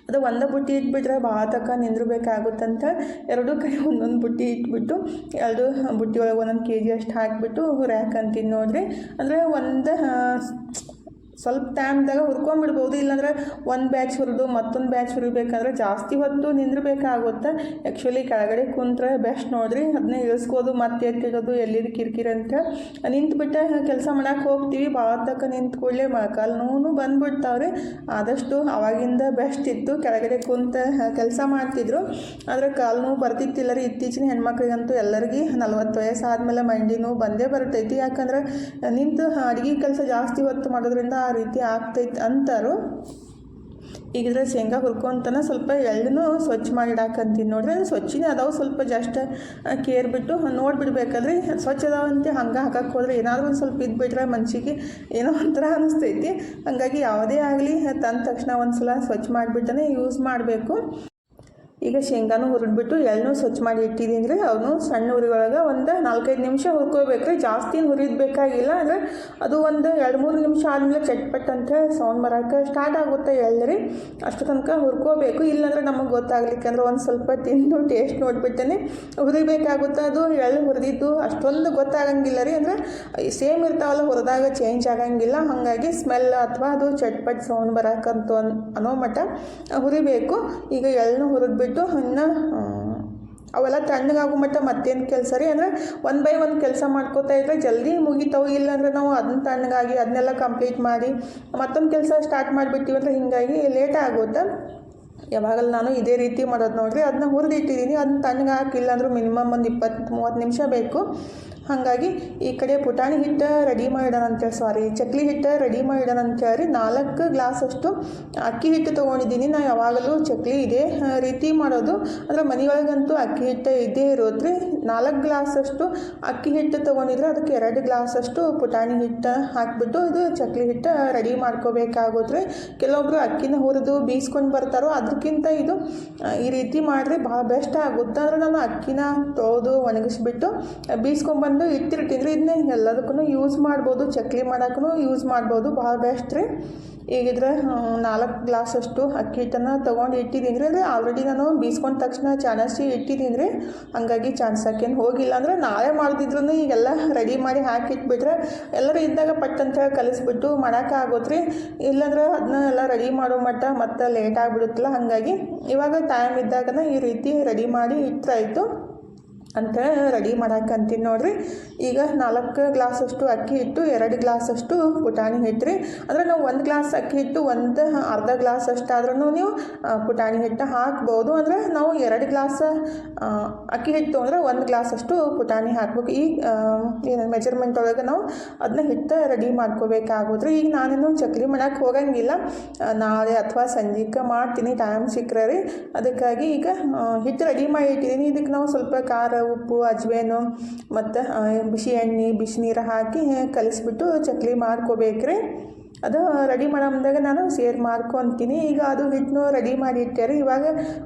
ಅದು ಒಂದು ಬುಟ್ಟಿ ಇಟ್ಬಿಟ್ರೆ ಭಾಳ ತನಕ ನಿಂದಿರ್ಬೇಕಾಗುತ್ತಂತ 2 ಕೈ ಒಂದೊಂದು ಬುಟ್ಟಿ ಇಟ್ಬಿಟ್ಟು 2 ಬುಟ್ಟಿ ಒಳಗೆ 1 kg ಅಷ್ಟು ಹಾಕಿಬಿಟ್ಟು ಹುರಿಯಾಕಂತೀನಿ ನೋಡಿರಿ. ಅಂದರೆ ಒಂದು ಸ್ವಲ್ಪ ಟೈಮ್ದಾಗ ಹುರ್ಕೊಂಬಿಡ್ಬೋದು. ಇಲ್ಲಾಂದ್ರೆ ಒಂದು ಬ್ಯಾಚ್ ಹುರಿದು ಮತ್ತೊಂದು ಬ್ಯಾಚ್ ಹುರಿಬೇಕಂದ್ರೆ ಜಾಸ್ತಿ ಹೊತ್ತು ನಿಂದಿರ್ಬೇಕಾಗುತ್ತೆ. ಆ್ಯಕ್ಚುಲಿ ಕೆಳಗಡೆ ಕುಂತ್ರೆ ಬೆಸ್ಟ್ ನೋಡಿರಿ. ಅದನ್ನೇ ಇಳಿಸ್ಕೋದು ಮತ್ತೆ ಎತ್ತಿಡೋದು ಎಲ್ಲಿದು ಕಿರಿಕಿರಿ ಅಂತ ನಿಂತ್ಬಿಟ್ಟೆ ಕೆಲಸ ಮಾಡೋಕೆ ಹೋಗ್ತೀವಿ. ಭಾಳ ತನಕ ನಿಂತು ಕೂಡಲೇ ಮೊಳಕಾಲು ನೋವು ಬಂದುಬಿಡ್ತಾವ್ರಿ. ಆದಷ್ಟು ಆವಾಗಿಂದ ಬೆಸ್ಟ್ ಇತ್ತು, ಕೆಳಗಡೆ ಕುಂತ ಕೆಲಸ ಮಾಡ್ತಿದ್ರು. ಆದರೆ ಕಾಲು ನೋವು ಬರ್ತಿತ್ತಿಲ್ಲ ರೀ. ಇತ್ತೀಚಿನ ಹೆಣ್ಮಕ್ಳಿಗಂತೂ ಎಲ್ಲರಿಗೂ 40 ವಯಸ್ಸು ಆದಮೇಲೆ ಮಂಡಿ ನೋವು ಬಂದೇ ಬರ್ತೈತಿ. ಯಾಕಂದ್ರೆ ನಿಂತು ಅಡುಗೆ ಕೆಲಸ ಜಾಸ್ತಿ ಹೊತ್ತು ಮಾಡೋದ್ರಿಂದ ಆ ರೀತಿ ಆಗ್ತೈತೆ ಅಂತಾರು. ಈಗಿದ್ರೆ ಶೇಂಗಾ ಹುರ್ಕೊಂತನ ಸ್ವಲ್ಪ ಎಳ್ಳನ್ನು ಸ್ವಚ್ಛ ಮಾಡಿಡಾಕಂತೀನಿ ನೋಡ್ರಿ. ಸ್ವಚ್ಛನೇ ಅದಾವೆ, ಸ್ವಲ್ಪ ಜಸ್ಟ್ ಕೇರ್ ಬಿಟ್ಟು ನೋಡಿಬಿಡ್ಬೇಕಲ್ರಿ. ಸ್ವಚ್ಛ ಅದಾವಂತೆ ಹಂಗೆ ಹಾಕಕ್ಕೆ ಹೋದ್ರೆ ಏನಾದರೂ ಒಂದು ಸ್ವಲ್ಪ ಇದ್ಬಿಟ್ರೆ ಮನ್ಸಿಗೆ ಏನೋ ಒಂಥರ ಅನ್ನಿಸ್ತೈತಿ. ಹಾಗಾಗಿ ಯಾವುದೇ ಆಗಲಿ ತಂದ ತಕ್ಷಣ ಒಂದು ಸಲ ಸ್ವಚ್ಛ ಮಾಡಿಬಿಟ್ಟನೆ ಯೂಸ್ ಮಾಡಬೇಕು. ಈಗ ಶೇಂಗಾನು ಹುರಿದ್ಬಿಟ್ಟು ಎಳ್ಳು ಸ್ವಚ್ಛ ಮಾಡಿ ಇಟ್ಟಿದ್ದೀನಿ ರೀ. ಅವನು ಸಣ್ಣ ಉರಿಯೊಳಗೆ ಒಂದು 4-5 ನಿಮಿಷ ಹುರ್ಕೋಬೇಕು ರೀ. ಜಾಸ್ತಿ ಹುರಿದ್ಬೇಕಾಗಿಲ್ಲ. ಅಂದರೆ ಅದು ಒಂದು 2-3 ನಿಮಿಷ ಆದಮೇಲೆ ಚಟ್ಪಟ್ ಅಂತ ಸೌಂಡ್ ಬರೋಕ್ಕೆ ಸ್ಟಾರ್ಟ್ ಆಗುತ್ತೆ ಎಳ್ಳು ರೀ. ಅಷ್ಟು ತನಕ ಹುರ್ಕೋಬೇಕು. ಇಲ್ಲಾಂದ್ರೆ ನಮಗೆ ಗೊತ್ತಾಗ್ಲಿಕ್ಕೆ ಅಂದ್ರೆ ಒಂದು ಸ್ವಲ್ಪ ತಿಂದು ಟೇಸ್ಟ್ ನೋಡಿಬಿಟ್ಟೇ ಹುರಿಬೇಕಾಗುತ್ತೆ. ಅದು ಎಳ್ಳು ಹುರಿದಿದ್ದು ಅಷ್ಟೊಂದು ಗೊತ್ತಾಗಂಗಿಲ್ಲ ರೀ. ಅಂದರೆ ಸೇಮ್ ಇರ್ತಾವಲ್ಲ, ಹುರಿದಾಗ ಚೇಂಜ್ ಆಗಂಗಿಲ್ಲ. ಹಾಗಾಗಿ ಸ್ಮೆಲ್ ಅಥವಾ ಅದು ಚಟ್ಪಟ್ ಸೌಂಡ್ ಬರೋಕ್ಕಂತ ಅನ್ನೋ ಮಟ್ಟ ಹುರಿಬೇಕು. ಈಗ ಎಳ್ಳು ಹುರಿದ್ಬಿಟ್ಟು ಇನ್ನು ಅವೆಲ್ಲ ತಣ್ಣಗಾಗೋ ಮಟ್ಟ ಮತ್ತೇನು ಕೆಲಸ ರೀ. ಅಂದರೆ 1 ಬೈ 1 ಕೆಲಸ ಮಾಡ್ಕೋತಾ ಇದ್ರೆ ಜಲ್ದಿ ಮುಗಿತಾವೆ. ಇಲ್ಲಾಂದ್ರೆ ನಾವು ಅದನ್ನ ತಣ್ಣಗಾಗಿ ಅದನ್ನೆಲ್ಲ ಕಂಪ್ಲೀಟ್ ಮಾಡಿ ಮತ್ತೊಂದು ಕೆಲಸ ಸ್ಟಾರ್ಟ್ ಮಾಡಿಬಿಟ್ಟಿವಿ ಅಂದರೆ ಹೀಗಾಗಿ ಲೇಟ್ ಆಗುತ್ತೆ. ಯಾವಾಗಲೂ ನಾನು ಇದೇ ರೀತಿ ಮಾಡೋದು ನೋಡಿರಿ. ಅದನ್ನ ಹುರಿದಿಟ್ಟಿದ್ದೀನಿ. ಅದನ್ನ ತಣ್ಣಗೆ ಹಾಕಿಲ್ಲ ಅಂದರೂ ಮಿನಿಮಮ್ ಒಂದು 20-30 ನಿಮಿಷ ಬೇಕು. ಹಾಗಾಗಿ ಈ ಕಡೆ ಪುಟಾಣಿ ಹಿಟ್ಟು ರೆಡಿ ಮಾಡಿಡೋಣ ಅಂತೇಳಿ ಚಕ್ಲಿ ಹಿಟ್ಟು ರೆಡಿ ಮಾಡಿಡೋಣ ಅಂತೇಳಿ 4 ಗ್ಲಾಸಷ್ಟು ಅಕ್ಕಿ ಹಿಟ್ಟು ತೊಗೊಂಡಿದ್ದೀನಿ. ನಾನು ಯಾವಾಗಲೂ ಚಕ್ಲಿ ಇದೇ ರೀತಿ ಮಾಡೋದು. ಅಂದರೆ ಮನೆಯೊಳಗಂತೂ ಅಕ್ಕಿ ಹಿಟ್ಟು ಇದ್ದೇ ಇರೋದ್ರಿ. 4 ಗ್ಲಾಸಷ್ಟು ಅಕ್ಕಿ ಹಿಟ್ಟು ತೊಗೊಂಡಿದ್ರೆ ಅದಕ್ಕೆ 2 ಗ್ಲಾಸಷ್ಟು ಪುಟಾಣಿ ಹಿಟ್ಟು ಹಾಕಿಬಿಟ್ಟು ಇದು ಚಕ್ಲಿ ಹಿಟ್ಟು ರೆಡಿ ಮಾಡ್ಕೋಬೇಕಾಗೋದ್ರಿ. ಕೆಲವೊಬ್ಬರು ಅಕ್ಕಿನ ಹುರಿದು ಬೀಸ್ಕೊಂಡು ಬರ್ತಾರೋ, ಅದಕ್ಕಿಂತ ಇದು ಈ ರೀತಿ ಮಾಡಿದ್ರೆ ಭಾಳ ಬೆಸ್ಟ್ ಆಗುತ್ತೆ. ಅಂದರೆ ನಾನು ಅಕ್ಕಿನ ತೊಳೆದು ಒಣಗಿಸ್ಬಿಟ್ಟು ಬೀಸ್ಕೊಂಡ್ಬಂದು ಇಟ್ಟಿರ್ತೀನಿ. ಇದನ್ನೇ ಎಲ್ಲದಕ್ಕೂ ಯೂಸ್ ಮಾಡ್ಬೋದು. ಚಕ್ಲಿ ಮಾಡೋಕ್ಕೂ ಯೂಸ್ ಮಾಡ್ಬೋದು. ಭಾಳ ಬೆಸ್ಟ್ ರೀ. ಈಗಿದ್ರೆ 4 ಗ್ಲಾಸಷ್ಟು ಅಕ್ಕಿ ಹಿಟ್ಟನ್ನು ತೊಗೊಂಡು ಇಟ್ಟಿದ್ದೀನಿ ರೀ. ಅಂದರೆ ಆಲ್ರೆಡಿ ನಾನು ಬೀಸ್ಕೊಂಡ ತಕ್ಷಣ ಚಾಣಸಿ ಇಟ್ಟಿದ್ದೀನಿ ರೀ. ಹಾಗಾಗಿ ಚಾನ್ಸಕ್ಕೇನು ಹೋಗಿಲ್ಲ. ಅಂದರೆ ನಾಳೆ ಮಾಡಿದ್ರು ಈಗೆಲ್ಲ ರೆಡಿ ಮಾಡಿ ಹಾಕಿಟ್ಬಿಟ್ರೆ ಎಲ್ಲರೂ ಇದ್ದಾಗ ಪಟ್ಟಂತ ಕಲಿಸ್ಬಿಟ್ಟು ಮಾಡೋಕ್ಕಾಗೋದ್ರಿ. ಇಲ್ಲಾಂದ್ರೆ ಅದನ್ನ ಎಲ್ಲ ರೆಡಿ ಮಾಡೋ ಮಟ್ಟ ಮತ್ತೆ ಲೇಟ್ ಆಗಿಬಿಡುತ್ತಲ್ಲ. ಹಾಗಾಗಿ ಇವಾಗ ಟೈಮ್ ಇದ್ದಾಗನ ಈ ರೀತಿ ರೆಡಿ ಮಾಡಿ ಇಟ್ರಾಯಿತು ಅಂತ ರೆಡಿ ಮಾಡಕ್ಕಂತೀನಿ ನೋಡಿರಿ. ಈಗ 4 ಗ್ಲಾಸಷ್ಟು ಅಕ್ಕಿ ಹಿಟ್ಟು, 2 ಗ್ಲಾಸಷ್ಟು ಪುಟಾಣಿ ಹಿಟ್ಟು ರೀ. ಅಂದರೆ ನಾವು 1 ಗ್ಲಾಸ್ ಅಕ್ಕಿ ಹಿಟ್ಟು ಒಂದು ಅರ್ಧ ಗ್ಲಾಸ್ ಅಷ್ಟಾದ್ರೂ ನೀವು ಪುಟಾಣಿ ಹಿಟ್ಟು ಹಾಕ್ಬೋದು. ಅಂದರೆ ನಾವು 2 ಗ್ಲಾಸ್ ಅಕ್ಕಿ ಹಿಟ್ಟು ಅಂದರೆ 1 ಗ್ಲಾಸಷ್ಟು ಪುಟಾಣಿ ಹಾಕ್ಬೇಕು. ಈ ಏನು ಮೆಜರ್ಮೆಂಟ್ ಒಳಗೆ ನಾವು ಅದನ್ನ ಹಿಟ್ಟು ರೆಡಿ ಮಾಡ್ಕೋಬೇಕಾಗೋದ್ರಿ. ಈಗ ನಾನೇನು ಚಕ್ಲಿ ಮಾಡೋಕ್ಕೆ ಹೋಗಂಗಿಲ್ಲ. ನಾಳೆ ಅಥವಾ ಸಂಜೆಗೆ ಮಾಡ್ತೀನಿ ಟೈಮ್ ಸಿಕ್ಕರೆ ರೀ. ಅದಕ್ಕಾಗಿ ಈಗ ಹಿಟ್ಟು ರೆಡಿ ಮಾಡಿ ಇಟ್ಟಿದ್ದೀನಿ. ಇದಕ್ಕೆ ನಾವು ಸ್ವಲ್ಪ ಖಾರ, ಉಪ್ಪು, ಅಜ್ವೇನು ಮತ್ತು ಬಿಸಿ ಎಣ್ಣೆ, ಬಿಸಿನೀರು ಹಾಕಿ ಕಲಿಸ್ಬಿಟ್ಟು ಚಕ್ಲಿ ಮಾಡ್ಕೋಬೇಕ್ರಿ. ಅದು ರೆಡಿ ಮಾಡೋದಾಗ ನಾನು ಸೇರ್ ಮಾಡ್ಕೊತೀನಿ. ಈಗ ಅದು ಹಿಟ್ಟನ್ನು ರೆಡಿ ಮಾಡಿ ಇಟ್ಟೇರಿ. ಇವಾಗ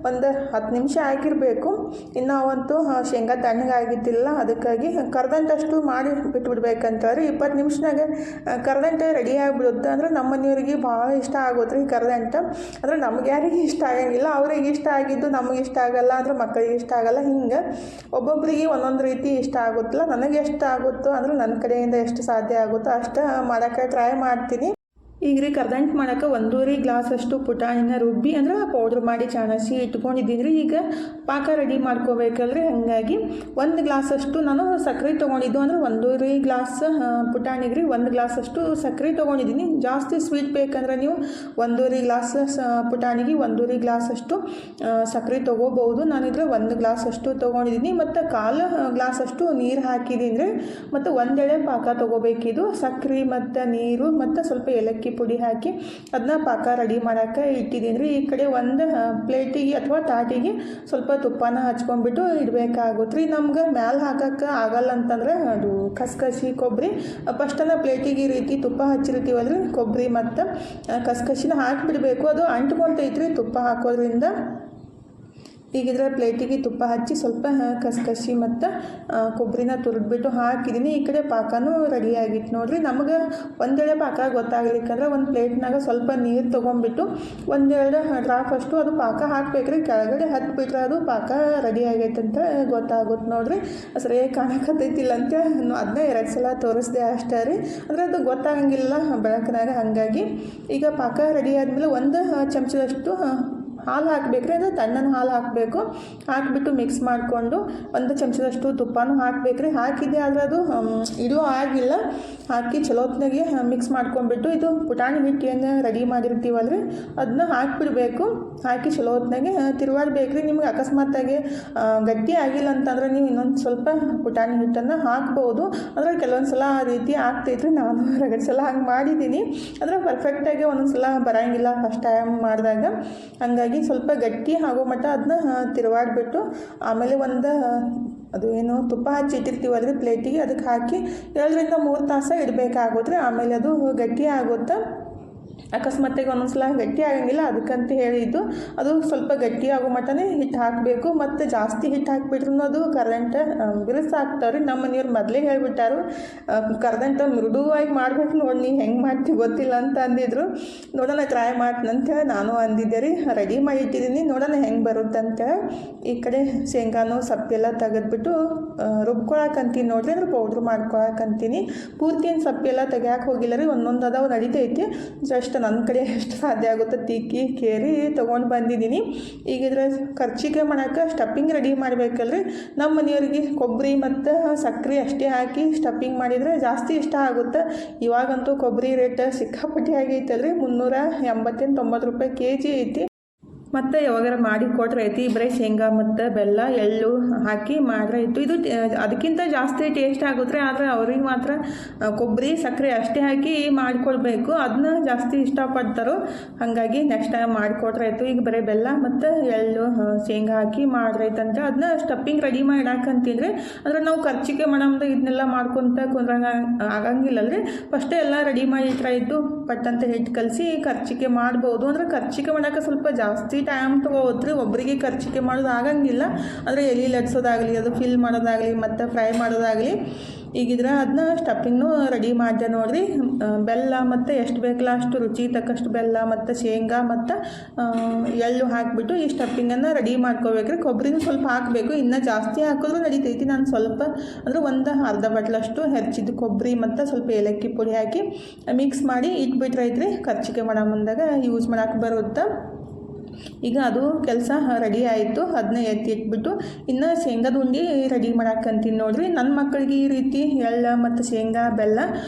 ಒಂದು 10 ನಿಮಿಷ ಆಗಿರಬೇಕು. ಇನ್ನು ಅವಂತೂ ಶೇಂಗಾ ತಣ್ಣಗಾಗಿದ್ದಿಲ್ಲ. ಅದಕ್ಕಾಗಿ ಕರ್ದಂಟಷ್ಟು ಮಾಡಿ ಬಿಟ್ಬಿಡ್ಬೇಕಂತಾರೆ. 20 ನಿಮಿಷನಾಗ ಕರ್ದಂಟ ರೆಡಿ ಆಗಿಬಿಡುತ್ತೆ. ಅಂದರೆ ನಮ್ಮ ಮನೆಯವ್ರಿಗೆ ಭಾಳ ಇಷ್ಟ ಆಗೋದ್ರಿ ಕರ್ದಂಟ. ಅಂದರೆ ನಮ್ಗೆ ಯಾರಿಗೆ ಇಷ್ಟ ಆಗಂಗಿಲ್ಲ, ಅವ್ರಿಗೆ ಇಷ್ಟ ಆಗಿದ್ದು ನಮಗೆ ಇಷ್ಟ ಆಗಲ್ಲ, ಅಂದರೆ ಮಕ್ಕಳಿಗೆ ಇಷ್ಟ ಆಗಲ್ಲ. ಹಿಂಗೆ ಒಬ್ಬೊಬ್ಬರಿಗೆ ಒಂದೊಂದು ರೀತಿ ಇಷ್ಟ ಆಗುತ್ತಲ್ಲ. ನನಗೆ ಎಷ್ಟು ಆಗುತ್ತೋ ಅಂದರೆ ನನ್ನ ಕಡೆಯಿಂದ ಎಷ್ಟು ಸಾಧ್ಯ ಆಗುತ್ತೋ ಅಷ್ಟು ಮಾಡೋಕ್ಕೆ ಟ್ರೈ ಮಾಡ್ತೀನಿ. ಈಗ ರೀ ಕರ್ದಂಟು ಮಾಡೋಕ್ಕೆ 1.5 ಗ್ಲಾಸಷ್ಟು ಪುಟಾಣಿನ ರುಬ್ಬಿ ಅಂದ್ರೆ ಪೌಡ್ರ್ ಮಾಡಿ ಚಾಣಸಿ ಇಟ್ಕೊಂಡಿದ್ದೀನಿ ರೀ. ಈಗ ಪಾಕ ರೆಡಿ ಮಾಡ್ಕೋಬೇಕಲ್ರಿ. ಹಾಗಾಗಿ 1 ಗ್ಲಾಸಷ್ಟು ನಾನು ಸಕ್ಕರೆ ತೊಗೊಂಡಿದ್ದು. ಅಂದರೆ 1.5 ಗ್ಲಾಸ್ ಪುಟಾಣಿಗೆ ರೀ 1 ಗ್ಲಾಸಷ್ಟು ಸಕ್ಕರೆ ತೊಗೊಂಡಿದ್ದೀನಿ. ಜಾಸ್ತಿ ಸ್ವೀಟ್ ಬೇಕಂದ್ರೆ ನೀವು 1.5 ಗ್ಲಾಸ್ ಪುಟಾಣಿಗೆ 1.5 ಗ್ಲಾಸಷ್ಟು ಸಕ್ಕರೆ ತೊಗೋಬೋದು. ನಾನಿದ್ರೆ 1 ಗ್ಲಾಸಷ್ಟು ತೊಗೊಂಡಿದ್ದೀನಿ. ಮತ್ತು 1/4 ಗ್ಲಾಸಷ್ಟು ನೀರು ಹಾಕಿದ್ದೀನಿ ರೀ. ಮತ್ತು 1 ಎಳೆ ಪಾಕ ತೊಗೋಬೇಕಿದು. ಸಕ್ಕರೆ ಮತ್ತು ನೀರು ಮತ್ತು ಸ್ವಲ್ಪ ಏಲಕ್ಕಿ ಪುಡಿ ಹಾಕಿ ಅದನ್ನ ಪಾಕ ರೆಡಿ ಮಾಡೋಕ್ಕೆ ಇಟ್ಟಿದ್ದೀನಿ ರೀ. ಈ ಕಡೆ ಒಂದು ಪ್ಲೇಟಿಗೆ ಅಥವಾ ತಾಟಿಗೆ ಸ್ವಲ್ಪ ತುಪ್ಪನ ಹಚ್ಕೊಂಡ್ಬಿಟ್ಟು ಇಡಬೇಕಾಗುತ್ತೆ ರೀ. ನಮ್ಗೆ ಮ್ಯಾಲೆ ಹಾಕೋಕ್ಕೆ ಆಗಲ್ಲ ಅಂತಂದರೆ ಅದು ಕಸ್ಕಸಿ ಕೊಬ್ಬರಿ ಫಸ್ಟನ್ನು ಪ್ಲೇಟಿಗೆ ಈ ರೀತಿ ತುಪ್ಪ ಹಚ್ಚಿರ್ತೀವಲ್ರಿ, ಕೊಬ್ಬರಿ ಮತ್ತು ಕಸ್ಕಸಿನ ಹಾಕಿಬಿಡಬೇಕು. ಅದು ಅಂಟ್ಕೊಂತೈತ್ರಿ ತುಪ್ಪ ಹಾಕೋದ್ರಿಂದ. ಈಗಿದ್ರೆ ಪ್ಲೇಟಿಗೆ ತುಪ್ಪ ಹಚ್ಚಿ ಸ್ವಲ್ಪ ಕಸ್ಕಸಿ ಮತ್ತು ಕೊಬ್ಬರಿನ ತುರಿದ್ಬಿಟ್ಟು ಹಾಕಿದ್ದೀನಿ. ಈ ಕಡೆ ಪಾಕನೂ ರೆಡಿಯಾಗಿತ್ತು ನೋಡಿರಿ. ನಮಗೆ ಒಂದೆಳೆ ಪಾಕ ಗೊತ್ತಾಗ್ಲಿಕ್ಕಂದ್ರೆ ಒಂದು ಪ್ಲೇಟ್ನಾಗ ಸ್ವಲ್ಪ ನೀರು ತೊಗೊಂಡ್ಬಿಟ್ಟು 1-2 ಡ್ರಾಪ್ ಅಷ್ಟು ಅದು ಪಾಕ ಹಾಕ್ಬೇಕ್ರಿ. ಕೆಳಗಡೆ ಹತ್ಬಿಟ್ರೆ ಅದು ಪಾಕ ರೆಡಿ ಆಗೈತೆ ಅಂತ ಗೊತ್ತಾಗುತ್ತೆ ನೋಡಿರಿ. ಸರಿಯಾಗಿ ಕಾಣಕತ್ತೈತಿಲ್ಲ ಅಂತ ಅದನ್ನ 2 ಸಲ ತೋರಿಸ್ದೆ ಅಷ್ಟೇ ರೀ. ಅಂದರೆ ಅದು ಗೊತ್ತಾಗಂಗಿಲ್ಲ ಬೆಳಕಿನಾಗ. ಹಾಗಾಗಿ ಈಗ ಪಾಕ ರೆಡಿ ಆದಮೇಲೆ 1 ಚಮಚದಷ್ಟು ಹಾಲು ಹಾಕಬೇಕ್ರಿ. ಅಂದರೆ ತಣ್ಣನ ಹಾಲು ಹಾಕಬೇಕು. ಹಾಕಿಬಿಟ್ಟು ಮಿಕ್ಸ್ ಮಾಡಿಕೊಂಡು 1 ಚಮಚದಷ್ಟು ತುಪ್ಪನೂ ಹಾಕಬೇಕ್ರಿ. ಹಾಕಿದ್ದೆ ಆದರೆ ಅದು ಇಡೋ ಆಗಿಲ್ಲ. ಹಾಕಿ ಚಲೋತ್ನಾಗೆ ಮಿಕ್ಸ್ ಮಾಡ್ಕೊಂಡ್ಬಿಟ್ಟು ಇದು ಪುಟಾಣಿ ಹಿಟ್ಟು ಏನು ರೆಡಿ ಮಾಡಿರ್ತೀವಲ್ರಿ ಅದನ್ನ ಹಾಕಿಬಿಡಬೇಕು. ಹಾಕಿ ಚಲೋತ್ನಾಗೆ ತಿರುವಾಡಬೇಕ್ರಿ. ನಿಮ್ಗೆ ಅಕಸ್ಮಾತಾಗಿ ಗಟ್ಟಿ ಆಗಿಲ್ಲ ಅಂತಂದರೆ ನೀವು ಇನ್ನೊಂದು ಸ್ವಲ್ಪ ಪುಟಾಣಿ ಹಿಟ್ಟನ್ನು ಹಾಕ್ಬೋದು. ಅಂದರೆ ಕೆಲವೊಂದು ಸಲ ಆ ರೀತಿ ಆಗ್ತೈತ್ರಿ. ನಾನು 2 ಸಲ ಹಂಗೆ ಮಾಡಿದ್ದೀನಿ. ಅಂದರೆ ಪರ್ಫೆಕ್ಟಾಗಿ ಒಂದೊಂದು ಸಲ ಬರೋಂಗಿಲ್ಲ ಫಸ್ಟ್ ಟೈಮ್ ಮಾಡಿದಾಗ. ಹಾಗಾಗಿ ಸ್ವಲ್ಪ ಗಟ್ಟಿ ಆಗೋ ಮಟ್ಟ ಅದನ್ನ ತಿರುವಾಡ್ಬಿಟ್ಟು ಆಮೇಲೆ ಅದು ಏನು ತುಪ್ಪ ಹಚ್ಚಿ ಇಟ್ಟಿರ್ತೀವಲ್ರಿ ಪ್ಲೇಟಿಗೆ ಅದಕ್ಕೆ ಹಾಕಿ 2 ರಿಂದ 3 ತಾಸು ಇಡಬೇಕಾಗುತ್ತೆ. ಆಮೇಲೆ ಅದು ಗಟ್ಟಿ ಆಗುತ್ತೆ. ಅಕಸ್ಮಾತಾಗಿ ಒಂದೊಂದ್ಸಲ ಗಟ್ಟಿ ಆಗಂಗಿಲ್ಲ, ಅದಕ್ಕಂತ ಹೇಳಿದ್ದು. ಅದು ಸ್ವಲ್ಪ ಗಟ್ಟಿ ಆಗೋ ಮಟ್ಟನೇ ಹಿಟ್ಟು ಹಾಕಬೇಕು. ಮತ್ತು ಜಾಸ್ತಿ ಹಿಟ್ಟು ಹಾಕಿಬಿಟ್ರೂ ಅದು ಕರ್ದಂಟ ಬಿರುಸಾಗ್ತಾವ್ರಿ. ನಮ್ಮ ಮನೆಯವ್ರು ಮೊದಲೇ ಹೇಳ್ಬಿಟ್ಟಾರು, ಕರ್ದಂಟ ಮೃದುವಾಗಿ ಮಾಡ್ಬೇಕು ನೋಡಿ, ನೀ ಹೆಂಗೆ ಮಾಡ್ತೀವಿ ಗೊತ್ತಿಲ್ಲ ಅಂತ ಅಂದಿದ್ರು. ನೋಡೋಣ ಟ್ರೈ ಮಾಡ್ತೀನಿ ಅಂತೇಳಿ ನಾನು ಅಂದಿದ್ದೆ ರೀ. ರೆಡಿ ಮಾಡಿ ಇಟ್ಟಿದ್ದೀನಿ, ನೋಡೋಣ ಹೆಂಗೆ ಬರುತ್ತೆ ಅಂತೇಳಿ. ಈ ಕಡೆ ಶೇಂಗಾನು ಸಪ್ಪೆಲ್ಲ ತೆಗೆದ್ಬಿಟ್ಟು ರುಬ್ಕೊಳಕಂತೀನಿ ನೋಡ್ರಿ, ಅಂದ್ರೆ ಪೌಡ್ರ್ ಮಾಡ್ಕೊಳಕಂತೀನಿ. ಪೂರ್ತಿ ಏನು ಸಪ್ಪೆಲ್ಲ ತೆಗ್ಯಾಕೆ ಹೋಗಿಲ್ಲ ರೀ, ಒಂದೊಂದು ಅದಾವು ನಡೀತೈತಿ. ಜಸ್ಟ್ ನನ್ನ ಕಡೆ ಎಷ್ಟು ಸಾಧ್ಯ ಆಗುತ್ತೆ ತಿಕ್ಕಿ ಕೇರಿ ತೊಗೊಂಡು ಬಂದಿದ್ದೀನಿ. ಈಗ ಇದ್ರ ಖರ್ಚಿಗೆ ಮಾಡೋಕೆ ಸ್ಟಫಿಂಗ್ ರೆಡಿ ಮಾಡಬೇಕಲ್ರಿ. ನಮ್ಮ ಮನೆಯವ್ರಿಗೆ ಕೊಬ್ಬರಿ ಮತ್ತು ಸಕ್ಕರೆ ಅಷ್ಟೇ ಹಾಕಿ ಸ್ಟಫಿಂಗ್ ಮಾಡಿದರೆ ಜಾಸ್ತಿ ಇಷ್ಟ ಆಗುತ್ತೆ. ಇವಾಗಂತೂ ಕೊಬ್ಬರಿ ರೇಟ್ ಸಿಕ್ಕಾಪಟ್ಟಿ ಆಗೈತಲ್ರಿ, 380-90 ರೂಪಾಯಿ kg ಐತಿ. ಮತ್ತು ಯಾವಾಗಾರ ಮಾಡಿ ಕೊಟ್ರೆ ಐತಿ, ಬರೀ ಶೇಂಗಾ ಮತ್ತು ಬೆಲ್ಲ ಎಳ್ಳು ಹಾಕಿ ಮಾಡ್ರೆ ಇತ್ತು. ಇದು ಅದಕ್ಕಿಂತ ಜಾಸ್ತಿ ಟೇಸ್ಟ್ ಆಗುತ್ತೆ. ಆದರೆ ಅವ್ರಿಗೆ ಮಾತ್ರ ಕೊಬ್ಬರಿ ಸಕ್ಕರೆ ಅಷ್ಟೇ ಹಾಕಿ ಮಾಡಿಕೊಡ್ಬೇಕು, ಅದನ್ನ ಜಾಸ್ತಿ ಇಷ್ಟಪಡ್ತಾರೋ. ಹಾಗಾಗಿ ನೆಕ್ಸ್ಟ್ ಟೈಮ್ ಮಾಡಿಕೊಟ್ರೆ ಆಯಿತು. ಈಗ ಬರೀ ಬೆಲ್ಲ ಮತ್ತು ಎಳ್ಳು ಶೇಂಗಾ ಹಾಕಿ ಮಾಡ್ರೈತಂತೆ. ಅದನ್ನ ಸ್ಟಫಿಂಗ್ ರೆಡಿ ಮಾಡಿ ಹಾಕಂತಿದ್ರೆ, ಅಂದರೆ ನಾವು ಖರ್ಚಿಗೆ ಮಾಡಮ್ದು ಇದನ್ನೆಲ್ಲ ಮಾಡ್ಕೊತ ಕುಂದ್ರಂಗೆ ಆಗಂಗಿಲ್ಲಲ್ರಿ. ಫಸ್ಟೇ ಎಲ್ಲ ರೆಡಿ ಮಾಡಿ ಇಟ್ಟು ಪಟ್ಟಂತ ಹಿಟ್ಟು ಕಲಸಿ ಖರ್ಚಿಗೆ ಮಾಡ್ಬೋದು. ಅಂದರೆ ಖರ್ಚಿಗೆ ಮಾಡೋಕೆ ಸ್ವಲ್ಪ ಜಾಸ್ತಿ ಟೈಮ್ ತೊಗೋತ್ರಿ. ಒಬ್ಬರಿಗೆ ಖರ್ಚಿಗೆ ಮಾಡೋದು ಆಗಂಗಿಲ್ಲ. ಅಂದರೆ ಎಲೆ ಲಟ್ಸೋದಾಗಲಿ, ಅದು ಫಿಲ್ ಮಾಡೋದಾಗಲಿ ಮತ್ತು ಫ್ರೈ ಮಾಡೋದಾಗಲಿ. ಈಗಿದ್ರೆ ಅದನ್ನ ಸ್ಟಫಿಂಗ್ನು ರೆಡಿ ಮಾಡಿದೆ ನೋಡಿರಿ. ಬೆಲ್ಲ ಮತ್ತು ಎಷ್ಟು ಬೇಕಲ್ಲ ಅಷ್ಟು ರುಚಿ ತಕ್ಕಷ್ಟು ಬೆಲ್ಲ ಮತ್ತು ಶೇಂಗಾ ಮತ್ತು ಎಳ್ಳು ಹಾಕಿಬಿಟ್ಟು ಈ ಸ್ಟಫಿಂಗನ್ನು ರೆಡಿ ಮಾಡ್ಕೋಬೇಕ್ರಿ. ಕೊಬ್ಬರಿನೂ ಸ್ವಲ್ಪ ಹಾಕಬೇಕು, ಇನ್ನೂ ಜಾಸ್ತಿ ಹಾಕಿದ್ರೂ ನಡೀತೈತಿ. ನಾನು ಸ್ವಲ್ಪ ಅಂದರೆ ಒಂದು ಅರ್ಧ ಬಟ್ಲಷ್ಟು ಹೆಚ್ಚಿದ್ದು ಕೊಬ್ಬರಿ ಮತ್ತು ಸ್ವಲ್ಪ ಏಲಕ್ಕಿ ಪುಡಿ ಹಾಕಿ ಮಿಕ್ಸ್ ಮಾಡಿ ಇಟ್ಬಿಟ್ರೈತ್ರಿ. ಖರ್ಚಿಗೆ ಮಾಡೋ ಮುಂದಾಗ ಯೂಸ್ ಮಾಡೋಕೆ ಬರುತ್ತೆ. ಈಗ ಅದು ಕೆಲಸ ರೆಡಿ ಆಯಿತು. ಅದನ್ನ ಎತ್ತಿ ಇಟ್ಬಿಟ್ಟು ಇನ್ನು ಶೇಂಗಾದ ಉಂಡೆ ರೆಡಿ ಮಾಡಾಕಂತೀನಿ ನೋಡಿರಿ. ನನ್ನ ಮಕ್ಕಳಿಗೆ ಈ ರೀತಿ ಎಳ್ಳು ಮತ್ತು ಶೇಂಗಾ ಬೆಲ್ಲ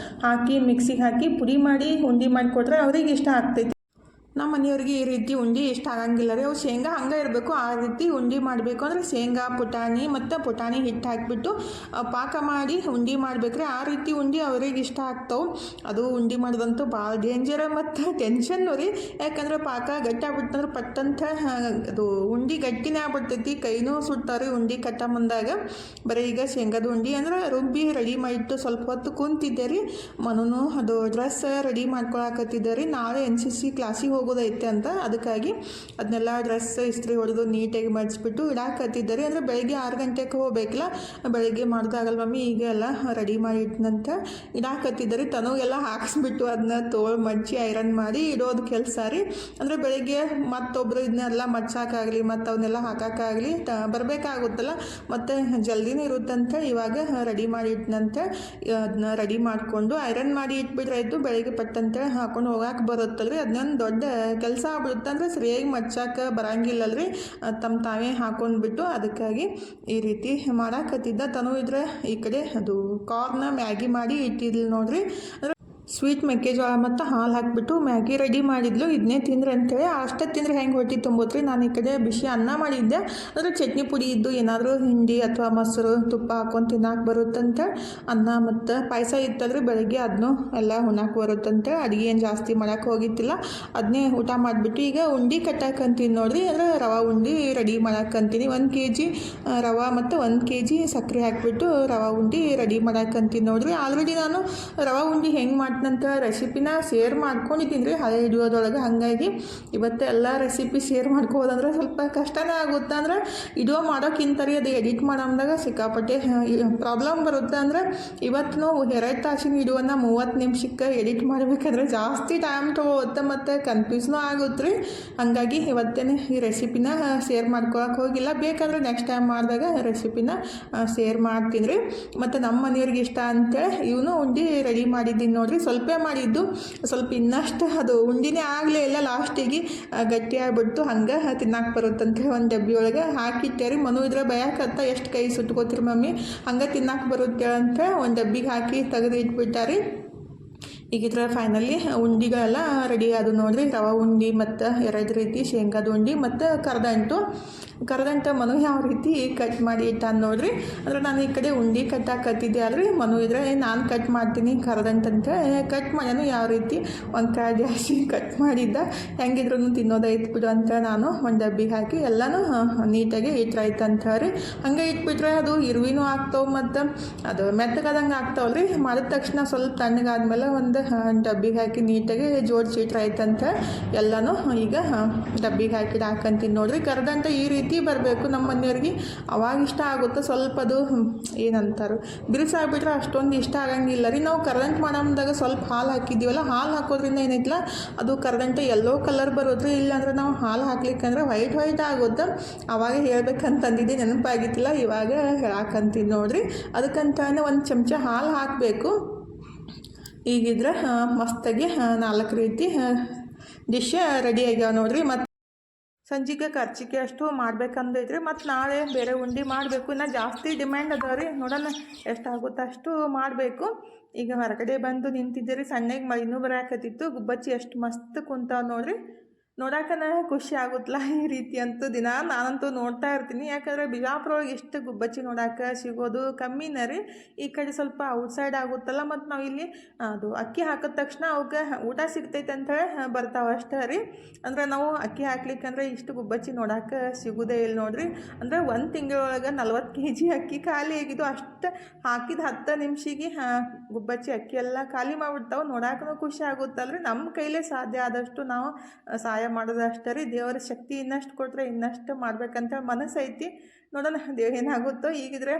ಹಾಕಿ ಮಿಕ್ಸಿಗೆ ಹಾಕಿ ಪುಡಿ ಮಾಡಿ ಉಂಡೆ ಮಾಡಿಕೊಟ್ರೆ ಅವ್ರಿಗೆ ಇಷ್ಟ ಆಗ್ತೈತಿ. ನಮ್ಮ ಮನೆಯವ್ರಿಗೆ ಈ ರೀತಿ ಉಂಡೆ ಇಷ್ಟ ಆಗಂಗಿಲ್ಲ ರೀ. ಅವು ಶೇಂಗಾ ಹಂಗೆ ಇರಬೇಕು, ಆ ರೀತಿ ಉಂಡೆ ಮಾಡಬೇಕು. ಅಂದರೆ ಶೇಂಗಾ ಪುಟಾಣಿ ಮತ್ತು ಪುಟಾಣಿ ಹಿಟ್ಟು ಹಾಕಿಬಿಟ್ಟು ಪಾಕ ಮಾಡಿ ಉಂಡೆ ಮಾಡ್ಬೇಕ್ರಿ. ಆ ರೀತಿ ಉಂಡೆ ಅವ್ರಿಗೆ ಇಷ್ಟ ಆಗ್ತಾವೆ. ಅದು ಉಂಡೆ ಮಾಡೋದಂತೂ ಭಾಳ ಡೇಂಜರ ಮತ್ತು ಟೆನ್ಷನ್ನು ರೀ. ಯಾಕಂದ್ರೆ ಪಾಕ ಗಟ್ಟಿ ಆಗ್ಬಿಟ್ಟಂದ್ರೆ ಪಟ್ಟಂತ ಅದು ಉಂಡೆ ಗಟ್ಟಿನೇ ಆಗ್ಬಿಡ್ತೈತಿ, ಕೈನೂ ಸುಡ್ತಾರೆ ಉಂಡೆ ಕಟ್ಟ ಮುಂದಾಗ. ಬರೀ ಈಗ ಶೇಂಗಾದ ಉಂಡೆ ಅಂದ್ರೆ ರುಬ್ಬಿ ರೆಡಿ ಮಾಡಿಟ್ಟು ಸ್ವಲ್ಪ ಹೊತ್ತು ಕುಂತಿದ್ದೆ ರೀ. ಮನೂ ಅದು ಡ್ರೆಸ್ ರೆಡಿ ಮಾಡ್ಕೊಳಕತ್ತಿದ್ದೆ ರೀ. ನಾಳೆ NCC ಕ್ಲಾಸಿಗೆ ಹೋಗೋದೈತೆ ಅಂತ, ಅದಕ್ಕಾಗಿ ಅದನ್ನೆಲ್ಲ ಡ್ರೆಸ್ ಇಸ್ತ್ರಿ ಹೊಡೆದು ನೀಟಾಗಿ ಮಡಿಸ್ಬಿಟ್ಟು ಇಡಾಕತ್ತಿದ್ದಾರೆ. ಅಂದರೆ ಬೆಳಗ್ಗೆ 6 ಗಂಟೆಗೆ ಹೋಗ್ಬೇಕಲ್ಲ, ಬೆಳಗ್ಗೆ ಮಾಡ್ದಾಗಲ್ಲ ಮಮ್ಮಿ ಈಗ ಎಲ್ಲ ರೆಡಿ ಮಾಡಿ ಇಟ್ಟನಂತ ಇಡಾಕತ್ತಿದ್ದಾರೆ. ತನಗೆಲ್ಲ ಹಾಕಿಸ್ಬಿಟ್ಟು ಅದನ್ನ ತೋಳು ಮಡ್ಚಿ ಐರನ್ ಮಾಡಿ ಇಡೋದು ಕೆಲಸ ರೀ. ಅಂದರೆ ಬೆಳಗ್ಗೆ ಮತ್ತೊಬ್ಬರು ಇದನ್ನೆಲ್ಲ ಮಡ್ಸೋಕ್ಕಾಗಲಿ ಮತ್ತು ಅವನ್ನೆಲ್ಲ ಹಾಕೋಕ್ಕಾಗಲಿ ಬರಬೇಕಾಗುತ್ತಲ್ಲ, ಮತ್ತು ಜಲ್ದಿನೇ ಇರುತ್ತಂತ ಇವಾಗ ರೆಡಿ ಮಾಡಿ ಇಟ್ಟನಂತೆ ಅದನ್ನ ರೆಡಿ ಮಾಡಿಕೊಂಡು ಐರನ್ ಮಾಡಿ ಇಟ್ಬಿಟ್ರಾಯ್ತು. ಬೆಳಗ್ಗೆ ಪಟ್ಟಂತೆ ಹಾಕೊಂಡು ಹೋಗಕ್ಕೆ ಬರುತ್ತಲ್ರಿ. ಅದನ್ನೊಂದು ದೊಡ್ಡ ಕೆಲಸ ಆಗ್ಬಿಡುತ್ತೆ. ಅಂದರೆ ಸರಿಯಾಗಿ ಮಡ್ಸಕ್ಕೆ ಬರಂಗಿಲ್ಲಲ್ರಿ, ತಾವೇ ಹಾಕೊಂಡ್ಬಿಟ್ಟು. ಅದಕ್ಕಾಗಿ ಈ ರೀತಿ ಮಾಡಾಕತ್ತಿದ್ದ. ತನು ಇದ್ರೆ ಈ ಕಡೆ ಅದು ಕಾರ್ನ ಮ್ಯಾಗಿ ಮಾಡಿ ಇಟ್ಟಿದ್ಲು ನೋಡ್ರಿ. ಸ್ವೀಟ್ ಮೆಕ್ಕೆಜೋಳ ಮತ್ತು ಹಾಲು ಹಾಕಿಬಿಟ್ಟು ಮ್ಯಾಗಿ ರೆಡಿ ಮಾಡಿದ್ಲು. ಇದನ್ನೇ ತಿಂದ್ರೆ ಅಂತೇಳಿ ಅಷ್ಟೇ ತಿಂದರೆ ಹೆಂಗೆ ಹೊಟ್ಟೆ ತುಂಬೋತ್ರಿ. ನಾನು ಈ ಕಡೆ ಬಿಸಿ ಅನ್ನ ಮಾಡಿದ್ದೆ. ಅಂದರೆ ಚಟ್ನಿ ಪುಡಿ ಇದ್ದು ಏನಾದರೂ ಹಿಂಡಿ ಅಥವಾ ಮೊಸರು ತುಪ್ಪ ಹಾಕ್ಕೊಂಡು ತಿನ್ನಕ್ಕೆ ಬರುತ್ತಂತೆ. ಅನ್ನ ಮತ್ತು ಪಾಯಸ ಇತ್ತಲ್ರಿ ಬೆಳಗ್ಗೆ, ಅದನ್ನೂ ಎಲ್ಲ ಉಣ್ಣಕ್ಕೆ ಬರುತ್ತಂತೆ. ಅಡುಗೆ ಏನು ಜಾಸ್ತಿ ಮಾಡೋಕ್ಕೆ ಹೋಗಿತ್ತಿಲ್ಲ, ಅದನ್ನೇ ಊಟ ಮಾಡಿಬಿಟ್ಟು ಈಗ ಉಂಡೆ ಕಟ್ಟಾಕಂತೀನಿ ನೋಡಿರಿ. ಅಂದರೆ ರವೆ ಉಂಡೆ ರೆಡಿ ಮಾಡಾಕಂತೀನಿ. 1 kg ರವೆ ಮತ್ತು 1 kg ಸಕ್ಕರೆ ಹಾಕಿಬಿಟ್ಟು ರವೆ ಉಂಡೆ ರೆಡಿ ಮಾಡಾಕಂತೀನಿ ನೋಡಿರಿ. ಆಲ್ರೆಡಿ ನಾನು ರವೆ ಉಂಡೆ ಹೆಂಗೆ ನಂತ ರೆಸಿಪಿನ ಶೇರ್ ಮಾಡ್ಕೊಂಡಿದ್ದೀನಿ ರೀ ಹಳೆ ವಿಡಿಯೋದೊಳಗೆ. ಹಾಗಾಗಿ ಇವತ್ತು ಎಲ್ಲ ರೆಸಿಪಿ ಶೇರ್ ಮಾಡ್ಕೋದಂದ್ರೆ ಸ್ವಲ್ಪ ಕಷ್ಟನೇ ಆಗುತ್ತೆ. ಅಂದರೆ ವಿಡಿಯೋ ಮಾಡೋಕ್ಕಿಂತ ರೀ ಅದು ಎಡಿಟ್ ಮಾಡೋದಾಗ ಸಿಕ್ಕಾಪಟ್ಟೆ ಪ್ರಾಬ್ಲಮ್ ಬರುತ್ತೆ. ಅಂದರೆ ಇವತ್ತು ನಾವು 2 ತಾಸಿನ ವಿಡಿಯೋನ 30 ನಿಮಿಷಕ್ಕೆ ಎಡಿಟ್ ಮಾಡಬೇಕಾದ್ರೆ ಜಾಸ್ತಿ ಟೈಮ್ ತೊಗೊಳುತ್ತೆ ಮತ್ತು ಕನ್ಫ್ಯೂಸ್ನೂ ಆಗುತ್ತೆ ರೀ. ಹಾಗಾಗಿ ಇವತ್ತೇನೆ ಈ ರೆಸಿಪಿನ ಶೇರ್ ಮಾಡ್ಕೊಳಕ್ಕೆ ಹೋಗಿಲ್ಲ. ಬೇಕಾದರೆ ನೆಕ್ಸ್ಟ್ ಟೈಮ್ ಮಾಡಿದಾಗ ರೆಸಿಪಿನ ಶೇರ್ ಮಾಡ್ತೀನಿ ರೀ. ಮತ್ತು ನಮ್ಮ ಮನೆಯವ್ರಿಗೆ ಇಷ್ಟ ಅಂತೇಳಿ ಇವನು ಉಂಡೆ ರೆಡಿ ಮಾಡಿದ್ದೀನಿ ನೋಡಿರಿ. ಸ್ವಲ್ಪ ಮಾಡಿದ್ದು, ಸ್ವಲ್ಪ ಇನ್ನಷ್ಟು ಅದು ಉಂಡಿನೇ ಆಗಲೇ ಇಲ್ಲ, ಲಾಸ್ಟಿಗೆ ಗಟ್ಟಿ ಆಗಿಬಿಡ್ತು. ಹಂಗೆ ತಿನ್ನಕ್ಕೆ ಬರುತ್ತಂತೆ ಒಂದು ಡಬ್ಬಿ ಒಳಗೆ ಹಾಕಿಟ್ಟೆ ರೀ. ಮನು ಇದ್ರೆ ಭಯಕ್ಕತ್ತ ಎಷ್ಟು ಕೈ ಸುಟ್ಕೋತೀರಿ ಮಮ್ಮಿ, ಹಂಗೆ ತಿನ್ನಕ್ಕೆ ಬರುತ್ತೆ ಅಂತ ಒಂದು ಡಬ್ಬಿಗೆ ಹಾಕಿ ತೆಗೆದು ಇಟ್ಬಿಟ್ಟಾರಿ. ಈಗಿದ್ರೆ ಫೈನಲಿ ಉಂಡೆಗಳೆಲ್ಲ ರೆಡಿ ಅದು ನೋಡಿರಿ. ರವೆ ಉಂಡೆ ಮತ್ತು 2 ರೀತಿ ಶೇಂಗಾದ ಉಂಡೆ ಮತ್ತು ಕರದಂಟ ಮನು ಯಾವ ರೀತಿ ಕಟ್ ಮಾಡಿ ಇಟ್ಟಾನ ನೋಡಿರಿ. ಅಂದರೆ ನಾನು ಈ ಕಡೆ ಉಂಡೆ ಕಟ್ಟಾಕತ್ತಿದ್ದೆ ಅಲ್ರಿ. ಮನು ಇದ್ರೆ ನಾನು ಕಟ್ ಮಾಡ್ತೀನಿ ಕರದಂಟಂತ ಕಟ್ ಮಾಡ್ಯಾನು. ಯಾವ ರೀತಿ ಒಂದು ಕಾಯಿ ಜಾಸ್ತಿ ಕಟ್ ಮಾಡಿದ್ದ, ಹೆಂಗಿದ್ರು ತಿನ್ನೋದೈತೆ ಬಿಡು ಅಂತ ನಾನು ಒಂದು ಡಬ್ಬಿಗೆ ಹಾಕಿ ಎಲ್ಲನೂ ನೀಟಾಗಿ ಇಟ್ರಾಯ್ತಂತ ರೀ. ಹಂಗೆ ಇಟ್ಬಿಟ್ರೆ ಅದು ಇರುವಿನೂ ಆಗ್ತಾವೆ ಮತ್ತು ಅದು ಮೆತ್ತಗಾದಂಗೆ ಆಗ್ತಾವಲ್ರಿ. ಮಾಡಿದ ತಕ್ಷಣ ಸ್ವಲ್ಪ ತಣ್ಣಗಾದ್ಮೇಲೆ ಒಂದು ಒಂದು ಡಬ್ಬಿಗೆ ಹಾಕಿ ನೀಟಾಗಿ ಜೋಡಿಸಿಟ್ರೆ ಆಯ್ತಂತ ಎಲ್ಲನೂ ಈಗ ಡಬ್ಬಿಗೆ ಹಾಕಿ ಹಾಕಂತೀನಿ ನೋಡ್ರಿ. ಕರ್ದಂಟ ಈ ರೀತಿ ಬರಬೇಕು ನಮ್ಮ ಮನೆಯವ್ರಿಗೆ, ಅವಾಗ ಇಷ್ಟ ಆಗುತ್ತೆ. ಸ್ವಲ್ಪ ಅದು ಏನಂತಾರೆ ಬಿರುಸಾಗ್ಬಿಟ್ರೆ ಅಷ್ಟೊಂದು ಇಷ್ಟ ಆಗಂಗಿಲ್ಲ ರೀ. ನಾವು ಕರ್ದಂಟ ಮಾಡಮ್ದಾಗ ಸ್ವಲ್ಪ ಹಾಲು ಹಾಕಿದ್ದೀವಲ್ಲ, ಹಾಲು ಹಾಕೋದ್ರಿಂದ ಏನೈತಿಲ್ಲ ಅದು ಕರ್ದಂಟ ಯೆಲ್ಲೋ ಕಲರ್ ಬರೋದ್ರಿ. ಇಲ್ಲಾಂದ್ರೆ ನಾವು ಹಾಲು ಹಾಕ್ಲಿಕ್ಕಂದ್ರೆ ವೈಟ್ ಆಗುತ್ತೆ. ಅವಾಗ ಹೇಳ್ಬೇಕಂತಂದಿದ್ದೆ, ನೆನಪಾಗಿತ್ತಿಲ್ಲ, ಇವಾಗ ಹೇಳಾಕಂತೀನಿ ನೋಡ್ರಿ. ಅದಕ್ಕಂತಾನೆ ಒಂದು ಚಮಚ ಹಾಲು ಹಾಕಬೇಕು. ಈಗಿದ್ರೆ ಮಸ್ತಾಗಿ 4 ರೀತಿ ಡಿಶ್ ರೆಡಿ ಆಗ್ಯಾವ ನೋಡ್ರಿ. ಮತ್ತು ಸಂಜೆಗೆ ಖರ್ಚಿಗೆ ಅಷ್ಟು ಮಾಡ್ಬೇಕಂದೈತ್ರಿ. ಮತ್ತು ನಾಳೆ ಬೇರೆ ಉಂಡೆ ಮಾಡಬೇಕು. ಇನ್ನು ಜಾಸ್ತಿ ಡಿಮ್ಯಾಂಡ್ ಅದಾವ ರೀ, ನೋಡೋಣ ಎಷ್ಟಾಗುತ್ತೆ ಅಷ್ಟು ಮಾಡಬೇಕು. ಈಗ ಹೊರಗಡೆ ಬಂದು ನಿಂತಿದ್ದೀರಿ, ಸಣ್ಣಗೆ ಮಳಿನೂ ಬರಾಕತ್ತಿತ್ತು. ಗುಬ್ಬಚ್ಚಿ ಎಷ್ಟು ಮಸ್ತ್ ಕುಂತಾವ ನೋಡ್ರಿ. ನೋಡೋಕನ ಖುಷಿ ಆಗುತ್ತಲ್ಲ ಈ ರೀತಿ ಅಂತೂ. ದಿನ ನಾನಂತೂ ನೋಡ್ತಾ ಇರ್ತೀನಿ, ಯಾಕಂದರೆ ಬಿಜಾಪುರ ಒಳಗೆ ಎಷ್ಟು ಗುಬ್ಬಚ್ಚಿ ನೋಡೋಕೆ ಸಿಗೋದು ಕಮ್ಮಿನೇ ರೀ. ಈ ಕಡೆ ಸ್ವಲ್ಪ ಔಟ್ಸೈಡ್ ಆಗುತ್ತಲ್ಲ, ಮತ್ತು ನಾವು ಇಲ್ಲಿ ಅದು ಅಕ್ಕಿ ಹಾಕಿದ ತಕ್ಷಣ ಅವಕ್ಕೆ ಊಟ ಸಿಗ್ತೈತೆ ಅಂತ ಹೇಳಿ ಬರ್ತಾವೆ ಅಷ್ಟೇ ರೀ. ಅಂದರೆ ನಾವು ಅಕ್ಕಿ ಹಾಕ್ಲಿಕ್ಕಂದ್ರೆ ಇಷ್ಟು ಗುಬ್ಬಚ್ಚಿ ನೋಡೋಕೆ ಸಿಗೋದೇ ಇಲ್ಲ ನೋಡ್ರಿ. ಅಂದರೆ 1 ತಿಂಗಳೊಳಗೆ 40 kg ಅಕ್ಕಿ ಖಾಲಿ ಆಗಿದ್ದು. ಅಷ್ಟು ಹಾಕಿದ 10 ನಿಮಿಷಿಗೆ ಗುಬ್ಬಚ್ಚಿ ಅಕ್ಕಿ ಎಲ್ಲ ಖಾಲಿ ಮಾಡಿಬಿಡ್ತಾವೆ. ನೋಡೋಕೆ ಖುಷಿ ಆಗುತ್ತಲ್ರಿ. ನಮ್ಮ ಕೈಲೇ ಸಾಧ್ಯ ಆದಷ್ಟು ನಾವು ಸಹಾಯ ಮಾಡೋದು ಅಷ್ಟೇ ರೀ. ದೇವರ ಶಕ್ತಿ ಇನ್ನಷ್ಟು ಕೊಟ್ಟರೆ ಇನ್ನಷ್ಟು ಮಾಡ್ಬೇಕಂತ ಮನಸ್ಸೈತಿ. ನೋಡೋಣ ದೇವ್ರು ಏನಾಗುತ್ತೋ. ಈಗಿದ್ರೆ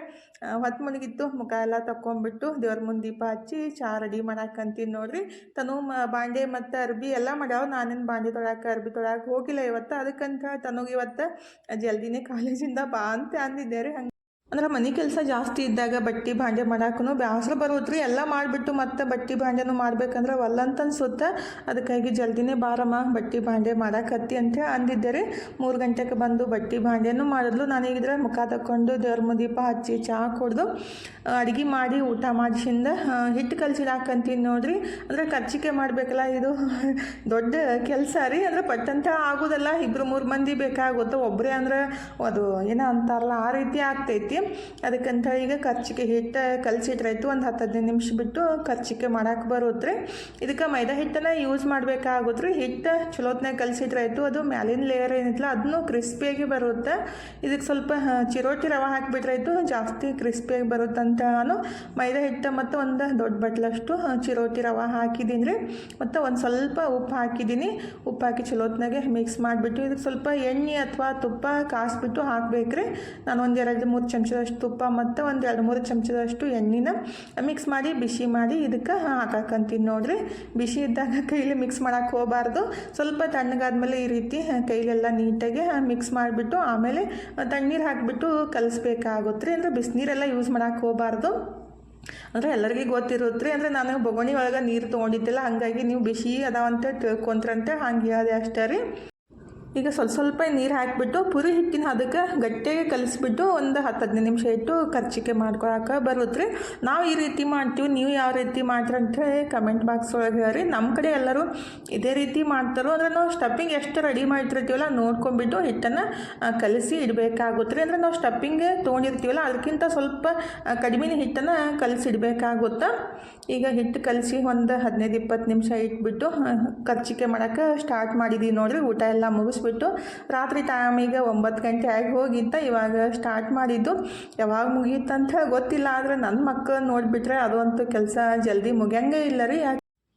ಹೊತ್ತು ಮುಳುಗಿತ್ತು, ಮುಖ ಎಲ್ಲ ತಕ್ಕೊಂಬಿಟ್ಟು ದೇವ್ರ ಮುಂದೆ ದೀಪ ಹಚ್ಚಿ ಚಹಾ ರೆಡಿ ಮಾಡಾಕಂತೀನಿ ನೋಡ್ರಿ. ತನು ಬಾಂಡೆ ಮತ್ತು ಅರ್ಬಿ ಎಲ್ಲ ಮಾಡ್ಯಾವ. ನಾನೇನು ಬಾಂಡೆ ತೊಳಕ್ಕೆ ಅರ್ಬಿ ತೊಳಕ್ಕೆ ಹೋಗಿಲ್ಲ ಇವತ್ತು. ಅದಕ್ಕಂತ ತನಗೆ ಇವತ್ತು ಜಲ್ದಿನೇ ಕಾಲೇಜಿಂದ ಬಾ ಅಂತ ಅಂದಿದ್ದೆ ರೀ. ಅಂದ್ರೆ ಮನೆ ಕೆಲಸ ಜಾಸ್ತಿ ಇದ್ದಾಗ ಬಟ್ಟೆ ಭಾಂಡೆ ಮಾಡೋಕ್ಕೂ ಬೇಸರ ಬರೋದ್ರಿ. ಎಲ್ಲ ಮಾಡಿಬಿಟ್ಟು ಮತ್ತೆ ಬಟ್ಟೆ ಭಾಂಡೆನೂ ಮಾಡ್ಬೇಕಂದ್ರೆ ಒಲ್ಲಂತ ಅನ್ಸುತ್ತೆ. ಅದಕ್ಕಾಗಿ ಜಲ್ದಿನೇ ಬಾರಮ್ಮ ಬಟ್ಟೆ ಭಾಂಡೆ ಮಾಡಾಕತ್ತಿ ಅಂತ ಅಂದಿದ್ದೆ ರೀ. 3 ಗಂಟೆಗೆ ಬಂದು ಬಟ್ಟೆ ಭಾಂಡೆನೂ ಮಾಡಿದ್ಲು. ನಾನೀಗಿದ್ರೆ ಮುಖ ತಕ್ಕೊಂಡು ದೇವ್ರ ಮುಂದೆ ದೀಪ ಹಚ್ಚಿ ಚಹಾ ಕುಡ್ದು ಅಡುಗೆ ಮಾಡಿ ಊಟ ಮಾಡಿಸಿಂದ ಹಿಟ್ಟು ಕಲಸಿಡಾಕಂತೀನಿ ನೋಡ್ರಿ. ಅಂದರೆ ಖರ್ಚಿಕೆ ಮಾಡಬೇಕಲ್ಲ, ಇದು ದೊಡ್ಡ ಕೆಲಸ ರೀ. ಅಂದರೆ ಪಟ್ಟಂತ ಆಗೋದಲ್ಲ, 2-3 ಮಂದಿ ಬೇಕಾಗುತ್ತೆ. ಒಬ್ಬರೇ ಅಂದ್ರೆ ಅದು ಏನೋ ಅಂತಾರಲ್ಲ ಆ ರೀತಿ ಆಗ್ತೈತಿ. ಅದಕ್ಕಂತ ಈಗ ಖರ್ಚಿಗೆ ಹಿಟ್ಟು ಕಲಸಿಟ್ರಾಯ್ತು. ಒಂದು 10-15 ನಿಮಿಷ ಬಿಟ್ಟು ಖರ್ಚಿಕೆ ಮಾಡೋಕೆ ಬರುತ್ತೆ. ಇದಕ್ಕೆ ಮೈದಾ ಹಿಟ್ಟನ್ನು ಯೂಸ್ ಮಾಡಬೇಕಾಗುತ್ತೆ. ಹಿಟ್ಟು ಚಲೋತ್ನಾಗ ಕಲಸಿಟ್ರಾಯ್ತು. ಅದು ಮ್ಯಾಲಿನ ಲೇಯರ್ ಏನಿತ್ತಲ್ಲ ಅದನ್ನು ಕ್ರಿಸ್ಪಿಯಾಗಿ ಬರುತ್ತೆ. ಇದಕ್ಕೆ ಸ್ವಲ್ಪ ಚಿರೋಟಿ ರವೆ ಹಾಕಿಬಿಟ್ರಾಯ್ತು, ಜಾಸ್ತಿ ಕ್ರಿಸ್ಪಿಯಾಗಿ ಬರುತ್ತೆ ಅಂತ ನಾನು ಮೈದಾ ಹಿಟ್ಟು ಮತ್ತು ಒಂದು ದೊಡ್ಡ ಬಟ್ಲಷ್ಟು ಚಿರೋಟಿ ರವೆ ಹಾಕಿದ್ದೀನಿ ರೀ. ಮತ್ತು ಒಂದು ಸ್ವಲ್ಪ ಉಪ್ಪು ಹಾಕಿದ್ದೀನಿ. ಉಪ್ಪು ಹಾಕಿ ಚಲೋತ್ನಾಗೆ ಮಿಕ್ಸ್ ಮಾಡಿಬಿಟ್ಟು ಇದಕ್ಕೆ ಸ್ವಲ್ಪ ಎಣ್ಣೆ ಅಥವಾ ತುಪ್ಪ ಕಾಯಿಸ್ಬಿಟ್ಟು ಹಾಕಬೇಕ್ರಿ. ನಾನು ಒಂದು 2-3 ಚಮಚದಷ್ಟು ತುಪ್ಪ ಮತ್ತು ಒಂದು 2-3 ಚಮಚದಷ್ಟು ಎಣ್ಣೆನ ಮಿಕ್ಸ್ ಮಾಡಿ ಬಿಸಿ ಮಾಡಿ ಇದಕ್ಕೆ ಹಾಕಾಕಂತೀನಿ ನೋಡ್ರಿ. ಬಿಸಿ ಇದ್ದಾಗ ಕೈಲಿ ಮಿಕ್ಸ್ ಮಾಡೋಕ್ಕೆ ಹೋಗಬಾರ್ದು. ಸ್ವಲ್ಪ ತಣ್ಣಗಾದ್ಮೇಲೆ ಈ ರೀತಿ ಕೈಲೆಲ್ಲ ನೀಟಾಗಿ ಮಿಕ್ಸ್ ಮಾಡಿಬಿಟ್ಟು ಆಮೇಲೆ ತಣ್ಣೀರು ಹಾಕಿಬಿಟ್ಟು ಕಲಿಸ್ಬೇಕಾಗುತ್ತೆ ರೀ. ಅಂದರೆ ಬಿಸಿನೀರೆಲ್ಲ ಯೂಸ್ ಮಾಡೋಕ್ಕೆ ಹೋಗಬಾರ್ದು. ಅಂದರೆ ಎಲ್ಲರಿಗೂ ಗೊತ್ತಿರುತ್ತೆ ರೀ. ಅಂದರೆ ನಾನು ಬೊಗಣಿ ಒಳಗೆ ನೀರು ತೊಗೊಂಡಿದ್ದಿಲ್ಲ, ಹಾಗಾಗಿ ನೀವು ಬಿಸಿ ಅದಾವಂತ ತಿಳ್ಕೊಂತ್ರಂತೆ ಹಂಗೆ ಹೇಳಿದೆ ಅಷ್ಟೇ ರೀ. ಈಗ ಸ್ವಲ್ಪ ನೀರು ಹಾಕಿಬಿಟ್ಟು ಪುರಿ ಹಿಟ್ಟಿನ ಅದಕ್ಕೆ ಗಟ್ಟಿಗೆ ಕಲಿಸ್ಬಿಟ್ಟು ಒಂದು 10-15 ನಿಮಿಷ ಇಟ್ಟು ಖರ್ಚಿಕೆ ಮಾಡ್ಕೊಳಕ್ಕೆ ಬರುತ್ತೆ ರೀ. ನಾವು ಈ ರೀತಿ ಮಾಡ್ತೀವಿ, ನೀವು ಯಾವ ರೀತಿ ಮಾಡ್ತೀರಂತ ಕಮೆಂಟ್ ಬಾಕ್ಸ್ ಒಳಗೆ ಹೇಳ್ರಿ. ನಮ್ಮ ಕಡೆ ಎಲ್ಲರೂ ಇದೇ ರೀತಿ ಮಾಡ್ತಾರೋ. ಅಂದರೆ ನಾವು ಸ್ಟಫಿಂಗ್ ಎಷ್ಟು ರೆಡಿ ಮಾಡಿರ್ತೀವಲ್ಲ ನೋಡ್ಕೊಂಬಿಟ್ಟು ಹಿಟ್ಟನ್ನು ಕಲಿಸಿ ಇಡಬೇಕಾಗುತ್ತೆ ರೀ. ಅಂದರೆ ನಾವು ಸ್ಟಫಿಂಗ್ ತೊಗೊಂಡಿರ್ತೀವಲ್ಲ ಅದಕ್ಕಿಂತ ಸ್ವಲ್ಪ ಕಡಿಮೆ ಹಿಟ್ಟನ್ನು ಕಲಿಸಿಡ್ಬೇಕಾಗುತ್ತೆ. ಈಗ ಹಿಟ್ಟು ಕಲಿಸಿ ಒಂದು 15-20 ನಿಮಿಷ ಇಟ್ಬಿಟ್ಟು ಖರ್ಚಿಕೆ ಮಾಡೋಕ್ಕೆ ಸ್ಟಾರ್ಟ್ ಮಾಡಿದ್ದೀವಿ ನೋಡಿರಿ. ಊಟ ಎಲ್ಲ ಮುಗಿಸ್ಬಿಟ್ಟು ರಾತ್ರಿ ಟೈಮಿಗೆ 9 ಗಂಟೆ ಆಗಿ ಹೋಗಿತ್ತ. ಇವಾಗ ಸ್ಟಾರ್ಟ್ ಮಾಡಿದ್ದು ಯಾವಾಗ ಮುಗಿಯುತ್ತಂತ ಗೊತ್ತಿಲ್ಲ. ಆದರೆ ನನ್ನ ಮಕ್ಕಳು ನೋಡಿಬಿಟ್ರೆ ಅದು ಅಂತೂ ಕೆಲಸ ಜಲ್ದಿ ಮುಗಿಯಂಗೆ ಇಲ್ಲ ರೀ.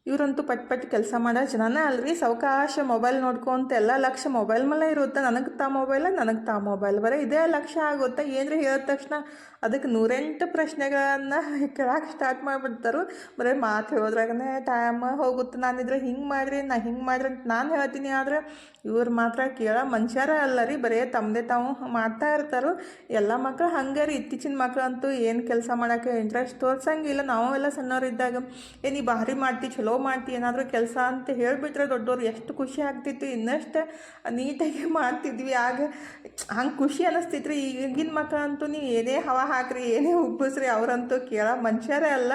ಇವರಂತೂ ಪಟ್ ಕೆಲಸ ಮಾಡೋ ಜನನೇ ಅಲ್ರಿ. ಸಾವಕಾಶ ಮೊಬೈಲ್ ನೋಡ್ಕೊಂತ ಎಲ್ಲ ಲಕ್ಷ ಮೊಬೈಲ್ ಮೇಲೆ ಇರುತ್ತೆ. ನನಗೆ ತಾ ಮೊಬೈಲ್ ಬರೀ ಇದೇ ಲಕ್ಷ್ಯ ಆಗುತ್ತೆ. ಏನ್ರಿ ಹೇಳಿದ ತಕ್ಷಣ ಅದಕ್ಕೆ 108 ಪ್ರಶ್ನೆಗಳನ್ನು ಕೇಳಕ್ಕೆ ಸ್ಟಾರ್ಟ್ ಮಾಡಿಬಿಡ್ತಾರೆ. ಬರೀ ಮಾತು ಹೇಳೋದ್ರಾಗನೇ ಟೈಮ್ ಹೋಗುತ್ತೆ. ನಾನಿದ್ರೆ ಹಿಂಗೆ ಮಾಡಿರಿ ಅಂತ ನಾನು ಹೇಳ್ತೀನಿ. ಆದರೆ ಇವ್ರು ಮಾತ್ರ ಕೇಳೋ ಮನುಷ್ಯರೇ ಅಲ್ಲ ರೀ. ಬರೀ ತಮ್ಮದೇ ತಾವು ಮಾಡ್ತಾ ಇರ್ತಾರೆ. ಎಲ್ಲ ಮಕ್ಕಳು ಹಂಗೆ ರೀ. ಇತ್ತೀಚಿನ ಮಕ್ಕಳು ಅಂತೂ ಏನು ಕೆಲಸ ಮಾಡೋಕ್ಕೆ ಇಂಟ್ರೆಸ್ಟ್ ತೋರ್ಸಂಗಿಲ್ಲ. ನಾವೆಲ್ಲ ಸಣ್ಣವರಿದ್ದಾಗ ನೀ ಭಾರಿ ಮಾಡ್ತಿ, ಚಲೋ ಮಾಡ್ತಿ, ಏನಾದರೂ ಕೆಲಸ ಅಂತ ಹೇಳಿಬಿಟ್ರೆ ದೊಡ್ಡವ್ರು ಎಷ್ಟು ಖುಷಿ ಆಗ್ತಿತ್ತು. ಇನ್ನಷ್ಟು ನೀಟಾಗಿ ಮಾಡ್ತಿದ್ವಿ. ಆಗ ಹಂಗೆ ಖುಷಿ ಅನ್ನಿಸ್ತಿತ್ತು. ಈಗಿನ ಮಕ್ಕಳಂತೂ ನೀವು ಏನೇ ಹವಾ ಹಾಕ್ರಿ, ಏನೇ ಉಬ್ಬಿಸ್ರಿ, ಅವರಂತೂ ಕೇಳೋ ಮನುಷ್ಯರೇ ಅಲ್ಲ.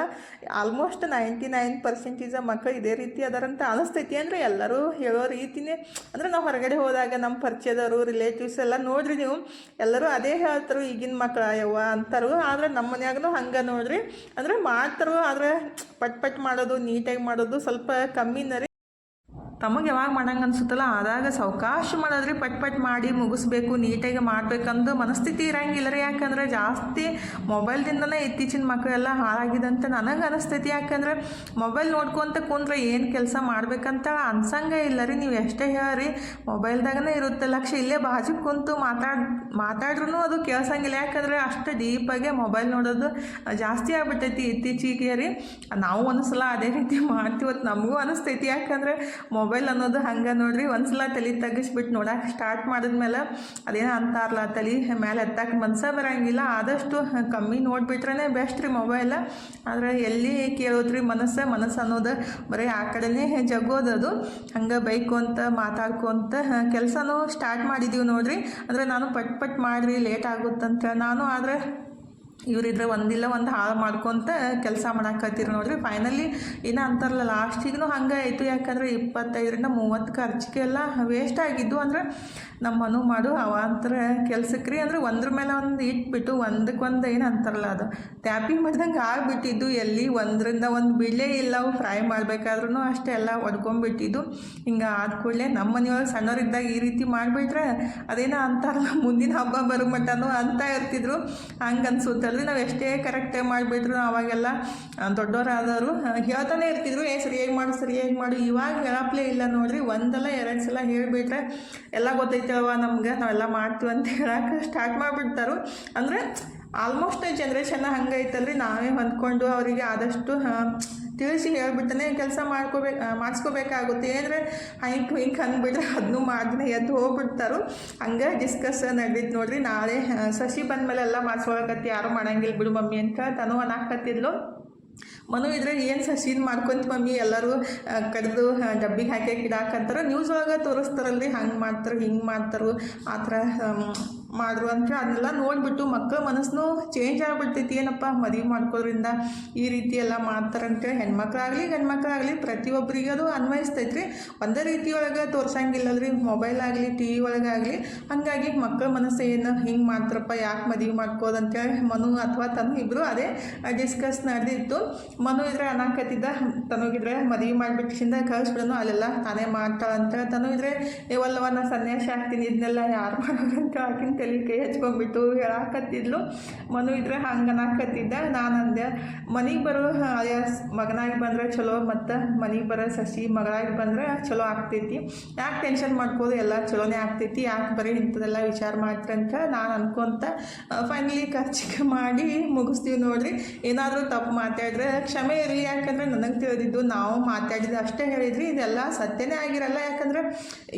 ಆಲ್ಮೋಸ್ಟ್ 99% ಮಕ್ಕಳು ಇದೇ ರೀತಿ ಅದಾರಂತ ಅನಿಸ್ತೈತಿ. ಅಂದರೆ ಎಲ್ಲರೂ ಹೇಳೋ ರೀತಿನೇ. ಅಂದರೆ ನಾವು ಹೊರಗಡೆ ಹೋದಾಗ ನಮ್ಮ ಪರಿಚಯದವರು ರಿಲೇಟಿವ್ಸ್ ಎಲ್ಲ ನೋಡ್ರಿ ನೀವು, ಎಲ್ಲರೂ ಅದೇ ಹೇಳ್ತಾರೆ, ಈಗಿನ ಮಕ್ಕಳು ಯವ್ವ ಅಂತಾರು. ಆದರೆ ನಮ್ಮ ಮನ್ಯಾಗೂ ಹಂಗೆ ನೋಡ್ರಿ. ಅಂದರೆ ಮಾಡ್ತಾರೋ, ಆದರೆ ಪಟ್ ಮಾಡೋದು ನೀಟಾಗಿ ಮಾಡೋದು ಸ್ವಲ್ಪ ಕಮ್ಮಿನ ರೀ. ತಮಗೆ ಯಾವಾಗ ಮಾಡಂಗೆ ಅನ್ಸುತ್ತಲ್ಲ ಆದಾಗ ಸಾವಕಾಶ ಮಾಡೋದ್ರಿ ಪಟ್ ಮಾಡಿ ಮುಗಿಸ್ಬೇಕು ನೀಟಾಗಿ ಮಾಡ್ಬೇಕಂದು ಮನಸ್ಥಿತಿ ಇರಂಗಿಲ್ಲ ರೀ. ಯಾಕಂದ್ರೆ ಜಾಸ್ತಿ ಮೊಬೈಲ್ದಿಂದನೇ ಇತ್ತೀಚಿನ ಮಕ್ಕಳೆಲ್ಲ ಹಾಳಾಗಿದಂತ ನನಗೆ ಅನಿಸ್ತೈತಿ. ಯಾಕಂದ್ರೆ ಮೊಬೈಲ್ ನೋಡ್ಕೊಂತ ಕುಂದ್ರೆ ಏನು ಕೆಲಸ ಮಾಡ್ಬೇಕಂತ ಅನ್ಸಂಗೆ ಇಲ್ಲ ರೀ. ನೀವು ಎಷ್ಟೇ ಹೇಳ್ರಿ ಮೊಬೈಲ್ದಾಗನೇ ಇರುತ್ತೆ ಲಕ್ಷ್ಯ. ಇಲ್ಲೇ ಬಾಜು ಕುಂತು ಮಾತಾಡ್ರೂ ಅದು ಕೇಳ್ಸಂಗಿಲ್ಲ. ಯಾಕಂದರೆ ಅಷ್ಟು ಡೀಪಾಗೆ ಮೊಬೈಲ್ ನೋಡೋದು ಜಾಸ್ತಿ ಆಗ್ಬಿಟ್ಟೈತಿ ಇತ್ತೀಚೆಗೆ ರೀ. ನಾವು ಒಂದ್ಸಲ ಅದೇ ರೀತಿ ಮಾಡ್ತೀವತ್ತು ನಮಗೂ ಅನಿಸ್ತೈತಿ. ಯಾಕಂದರೆ ಮೊಬೈಲ್ ಅನ್ನೋದು ಹಂಗೆ ನೋಡ್ರಿ, ಒಂದ್ಸಲ ತಲೆ ತಗ್ಗಿಸ್ಬಿಟ್ಟು ನೋಡಕ್ಕೆ ಸ್ಟಾರ್ಟ್ ಮಾಡಿದ್ಮೇಲೆ ಅದೇನೋ ಅಂತಾರಲ್ಲ ತಲೆ ಮೇಲೆ ಎತ್ತಕ್ಕೆ ಮನ್ಸ ಬರೋಂಗಿಲ್ಲ. ಆದಷ್ಟು ಕಮ್ಮಿ ನೋಡಿಬಿಟ್ರೆ ಬೆಸ್ಟ್ ರೀ ಮೊಬೈಲ. ಆದರೆ ಎಲ್ಲಿ ಕೇಳೋದ್ರಿ ಮನಸ್ಸು ಅನ್ನೋದು ಬರೀ ಆ ಕಡೆನೇ ಜಗ್ಗೋದದು. ಹಂಗೆ ಬೈಕೊಂತ ಮಾತಾಡ್ಕೊಂತ ಕೆಲಸನೂ ಸ್ಟಾರ್ಟ್ ಮಾಡಿದ್ದೀವಿ ನೋಡ್ರಿ. ಅಂದರೆ ನಾನು ಪಟ್ ಮಾಡಿರಿ ಲೇಟ್ ಆಗುತ್ತಂತ ನಾನು, ಆದರೆ ಇವರಿದ್ರೆ ಒಂದಿಲ್ಲ ಒಂದು ಹಾಳು ಮಾಡ್ಕೊತ ಕೆಲಸ ಮಾಡಾಕತ್ತೀರಿ ನೋಡ್ರಿ. ಫೈನಲಿ ಏನೋ ಅಂತಾರಲ್ಲ ಲಾಸ್ಟಿಗೂ ಹಂಗೆ ಆಯಿತು. ಯಾಕಂದರೆ 25ರಿಂದ 30 ಖರ್ಚಿಗೆ ಎಲ್ಲ ವೇಸ್ಟ್ ಆಗಿದ್ದು. ಅಂದರೆ ನಮ್ಮ ಮನು ಮಾಡು ಅವಾಂತರ ಕೆಲ್ಸಕ್ಕೆ ರೀ. ಅಂದರೆ ಒಂದ್ರ ಮೇಲೆ ಒಂದು ಇಟ್ಬಿಟ್ಟು ಒಂದಕ್ಕೊಂದು ಏನು ಅಂತಾರಲ್ಲ ಅದು ಟ್ಯಾಪಿಂಗ್ ಮಾಡಿದಂಗೆ ಆಗಿಬಿಟ್ಟಿದ್ದು. ಎಲ್ಲಿ ಒಂದರಿಂದ ಒಂದು ಬಿಡಲೇ ಇಲ್ಲ. ಅವು ಫ್ರೈ ಮಾಡಬೇಕಾದ್ರೂ ಅಷ್ಟೇ ಎಲ್ಲ ಒಡ್ಕೊಂಡ್ಬಿಟ್ಟಿದ್ದು. ಹಿಂಗೆ ಆದ ಕೂಡಲೇ ನಮ್ಮ ಮನೆಯೊಳಗೆ ಸಣ್ಣವರಿದ್ದಾಗ ಈ ರೀತಿ ಮಾಡಿಬಿಟ್ರೆ ಅದೇನೋ ಅಂತಾರಲ್ಲ ಮುಂದಿನ ಹಬ್ಬ ಬರೋ ಮಟ್ಟನೂ ಅಂತ ಇರ್ತಿದ್ರು. ಹಂಗೆ ಅನ್ಸುತ್ತಲ್ರಿ. ನಾವು ಎಷ್ಟೇ ಕರೆಕ್ಟಾಗಿ ಮಾಡಿಬಿಟ್ರು ಅವಾಗೆಲ್ಲ ದೊಡ್ಡವರಾದವರು ಹೇಳ್ತಾನೆ ಇರ್ತಿದ್ರು, ಸರಿಯಾಗಿ ಮಾಡು. ಇವಾಗ ಹೇಳಪ್ಲೇ ಇಲ್ಲ ನೋಡ್ರಿ. ಒಂದಲ್ಲ 2 ಸಲ ಹೇಳಿಬಿಟ್ರೆ ಎಲ್ಲ ಗೊತ್ತೈತಲ್ವ ನಮ್ಗೆ, ನಾವೆಲ್ಲ ಮಾಡ್ತೀವಿ ಅಂತ ಹೇಳಕ್ಕೆ ಸ್ಟಾರ್ಟ್ ಮಾಡಿಬಿಡ್ತಾರು. ಅಂದರೆ ಆಲ್ಮೋಸ್ಟ್ ಜನ್ರೇಷನ್ ಹಂಗೈತಲ್ರಿ. ನಾವೇ ಹೊಂದ್ಕೊಂಡು ಅವರಿಗೆ ಆದಷ್ಟು ತಿಳಿಸಿ ಹೇಳ್ಬಿಟ್ಟನೆ ಕೆಲಸ ಮಾಡಿಸ್ಕೋಬೇಕಾಗುತ್ತೆ. ಏನಂದರೆ ಹಿಂಗೆ ಅಂದ್ಬಿಟ್ರೆ ಅದನ್ನೂ ಮಾಡಿದ್ರೆ ಎದ್ದು ಹೋಗ್ಬಿಡ್ತಾರೋ. ಹಂಗೆ ಡಿಸ್ಕಸ್ ನಡೆದಿದ್ದು ನೋಡ್ರಿ. ನಾಳೆ ಸಸಿ ಬಂದಮೇಲೆ ಎಲ್ಲ ಮಾಡಿಸ್ಕೊಳಕತ್ತಿ, ಯಾರು ಮಾಡಂಗಿಲ್ಲ ಬಿಡು ಮಮ್ಮಿ ಅಂತ ತನು ಅನ್ನಾಕತ್ತಿದ್ಲು. ಮನು ಇದ್ರೆ ಏನು ಸಸಿನ ಮಾಡ್ಕೊಂತ ಮಮ್ಮಿ ಎಲ್ಲರೂ ಕಡ್ದು ಡಬ್ಬಿಗೆ ಹಾಕಿ ಇಡಾಕಂತಾರೆ. ನ್ಯೂಸ್ ಒಳಗೆ ತೋರಿಸ್ತಾರಲ್ರಿ, ಹಂಗೆ ಮಾಡ್ತಾರೆ ಹಿಂಗೆ ಮಾಡ್ತಾರೆ ಆ ಥರ ಮಾಡ್ರು ಅಂತ ಅದನ್ನೆಲ್ಲ ನೋಡಿಬಿಟ್ಟು ಮಕ್ಕಳ ಮನಸ್ಸು ಚೇಂಜ್ ಆಗಿಬಿಡ್ತೈತಿ. ಏನಪ್ಪ ಮದುವೆ ಮಾಡ್ಕೋದ್ರಿಂದ ಈ ರೀತಿ ಎಲ್ಲ ಮಾಡ್ತಾರಂತೇಳಿ ಹೆಣ್ಮಕ್ಳಾಗಲಿ ಗಂಡ್ಮಕ್ಳಾಗಲಿ ಪ್ರತಿಯೊಬ್ಬರಿಗೆ ಅದು ಅನ್ವಯಿಸ್ತೈತ್ರಿ. ಒಂದೇ ರೀತಿಯೊಳಗೆ ತೋರ್ಸಂಗಿಲ್ಲಲ್ರಿ ಮೊಬೈಲ್ ಆಗಲಿ ಟಿ ವಿ ಒಳಗಾಗಲಿ. ಹಾಗಾಗಿ ಮಕ್ಕಳ ಮನಸ್ಸು ಏನು ಹಿಂಗೆ ಮಾಡ್ತಾರಪ್ಪ ಯಾಕೆ ಮದುವೆ ಮಾಡ್ಕೋದಂತೇಳಿ ಮನು ಅಥವಾ ತನು ಇಬ್ಬರು ಅದೇ ಡಿಸ್ಕಸ್ ನಡೆದಿತ್ತು. ಮನು ಇದ್ರೆ ಅನ್ನಾಕತ್ತಿದ್ದ, ತನುಗಿದ್ರೆ ಮದುವೆ ಮಾಡಿಬಿಟ್ಟಿಂದ ಕಳಿಸ್ಬಿಡೋನು ಅಲ್ಲೆಲ್ಲ ತಾನೇ ಮಾಡ್ತಾಳಂತ. ತನು ಇದ್ರೆ ಇವಲ್ಲವ ನಾ ಸನ್ಯಾಸ ಆಗ್ತೀನಿ ಇದನ್ನೆಲ್ಲ ಯಾರು ಮಾಡೋದಂತ ಹಾಕಿನ ತಲೆ ಕೈ ಹಚ್ಕೊಂಡ್ಬಿಟ್ಟು ಹೇಳಾಕತ್ತಿದ್ಲು. ಮನು ಇದ್ರೆ ಹಂಗೆ ಅನ್ನಾಕತ್ತಿದ್ದ. ನಾನು ಅಂದೆ ಮನೆಗೆ ಬರೋ ಮಗನಾಗಿ ಬಂದರೆ ಚಲೋ, ಮತ್ತು ಮನೆಗೆ ಬರೋ ಸಸಿ ಮಗಳಾಗಿ ಬಂದರೆ ಚಲೋ ಆಗ್ತೈತಿ. ಯಾಕೆ ಟೆನ್ಷನ್ ಮಾಡ್ಕೋದು, ಎಲ್ಲ ಚಲೋನೇ ಆಗ್ತೈತಿ, ಯಾಕೆ ಬರೀ ಇಂಥದ್ದೆಲ್ಲ ವಿಚಾರ ಮಾಡ್ತೀರಂತ ನಾನು ಅನ್ಕೊಂತ ಫೈನಲಿ ಖರ್ಚಿಗೆ ಮಾಡಿ ಮುಗಿಸ್ತೀವಿ ನೋಡ್ರಿ. ಏನಾದರೂ ತಪ್ಪು ಮಾತಾಡಿದ್ರೆ ಕ್ಷಮೆ ಇರಲಿ. ಯಾಕಂದರೆ ನನಗೆ ತಿಳಿದಿದ್ದು ನಾವು ಮಾತಾಡಿದ್ದು ಅಷ್ಟೇ ಹೇಳಿದ್ರಿ, ಇದೆಲ್ಲ ಸತ್ಯನೇ ಆಗಿರಲ್ಲ. ಯಾಕಂದರೆ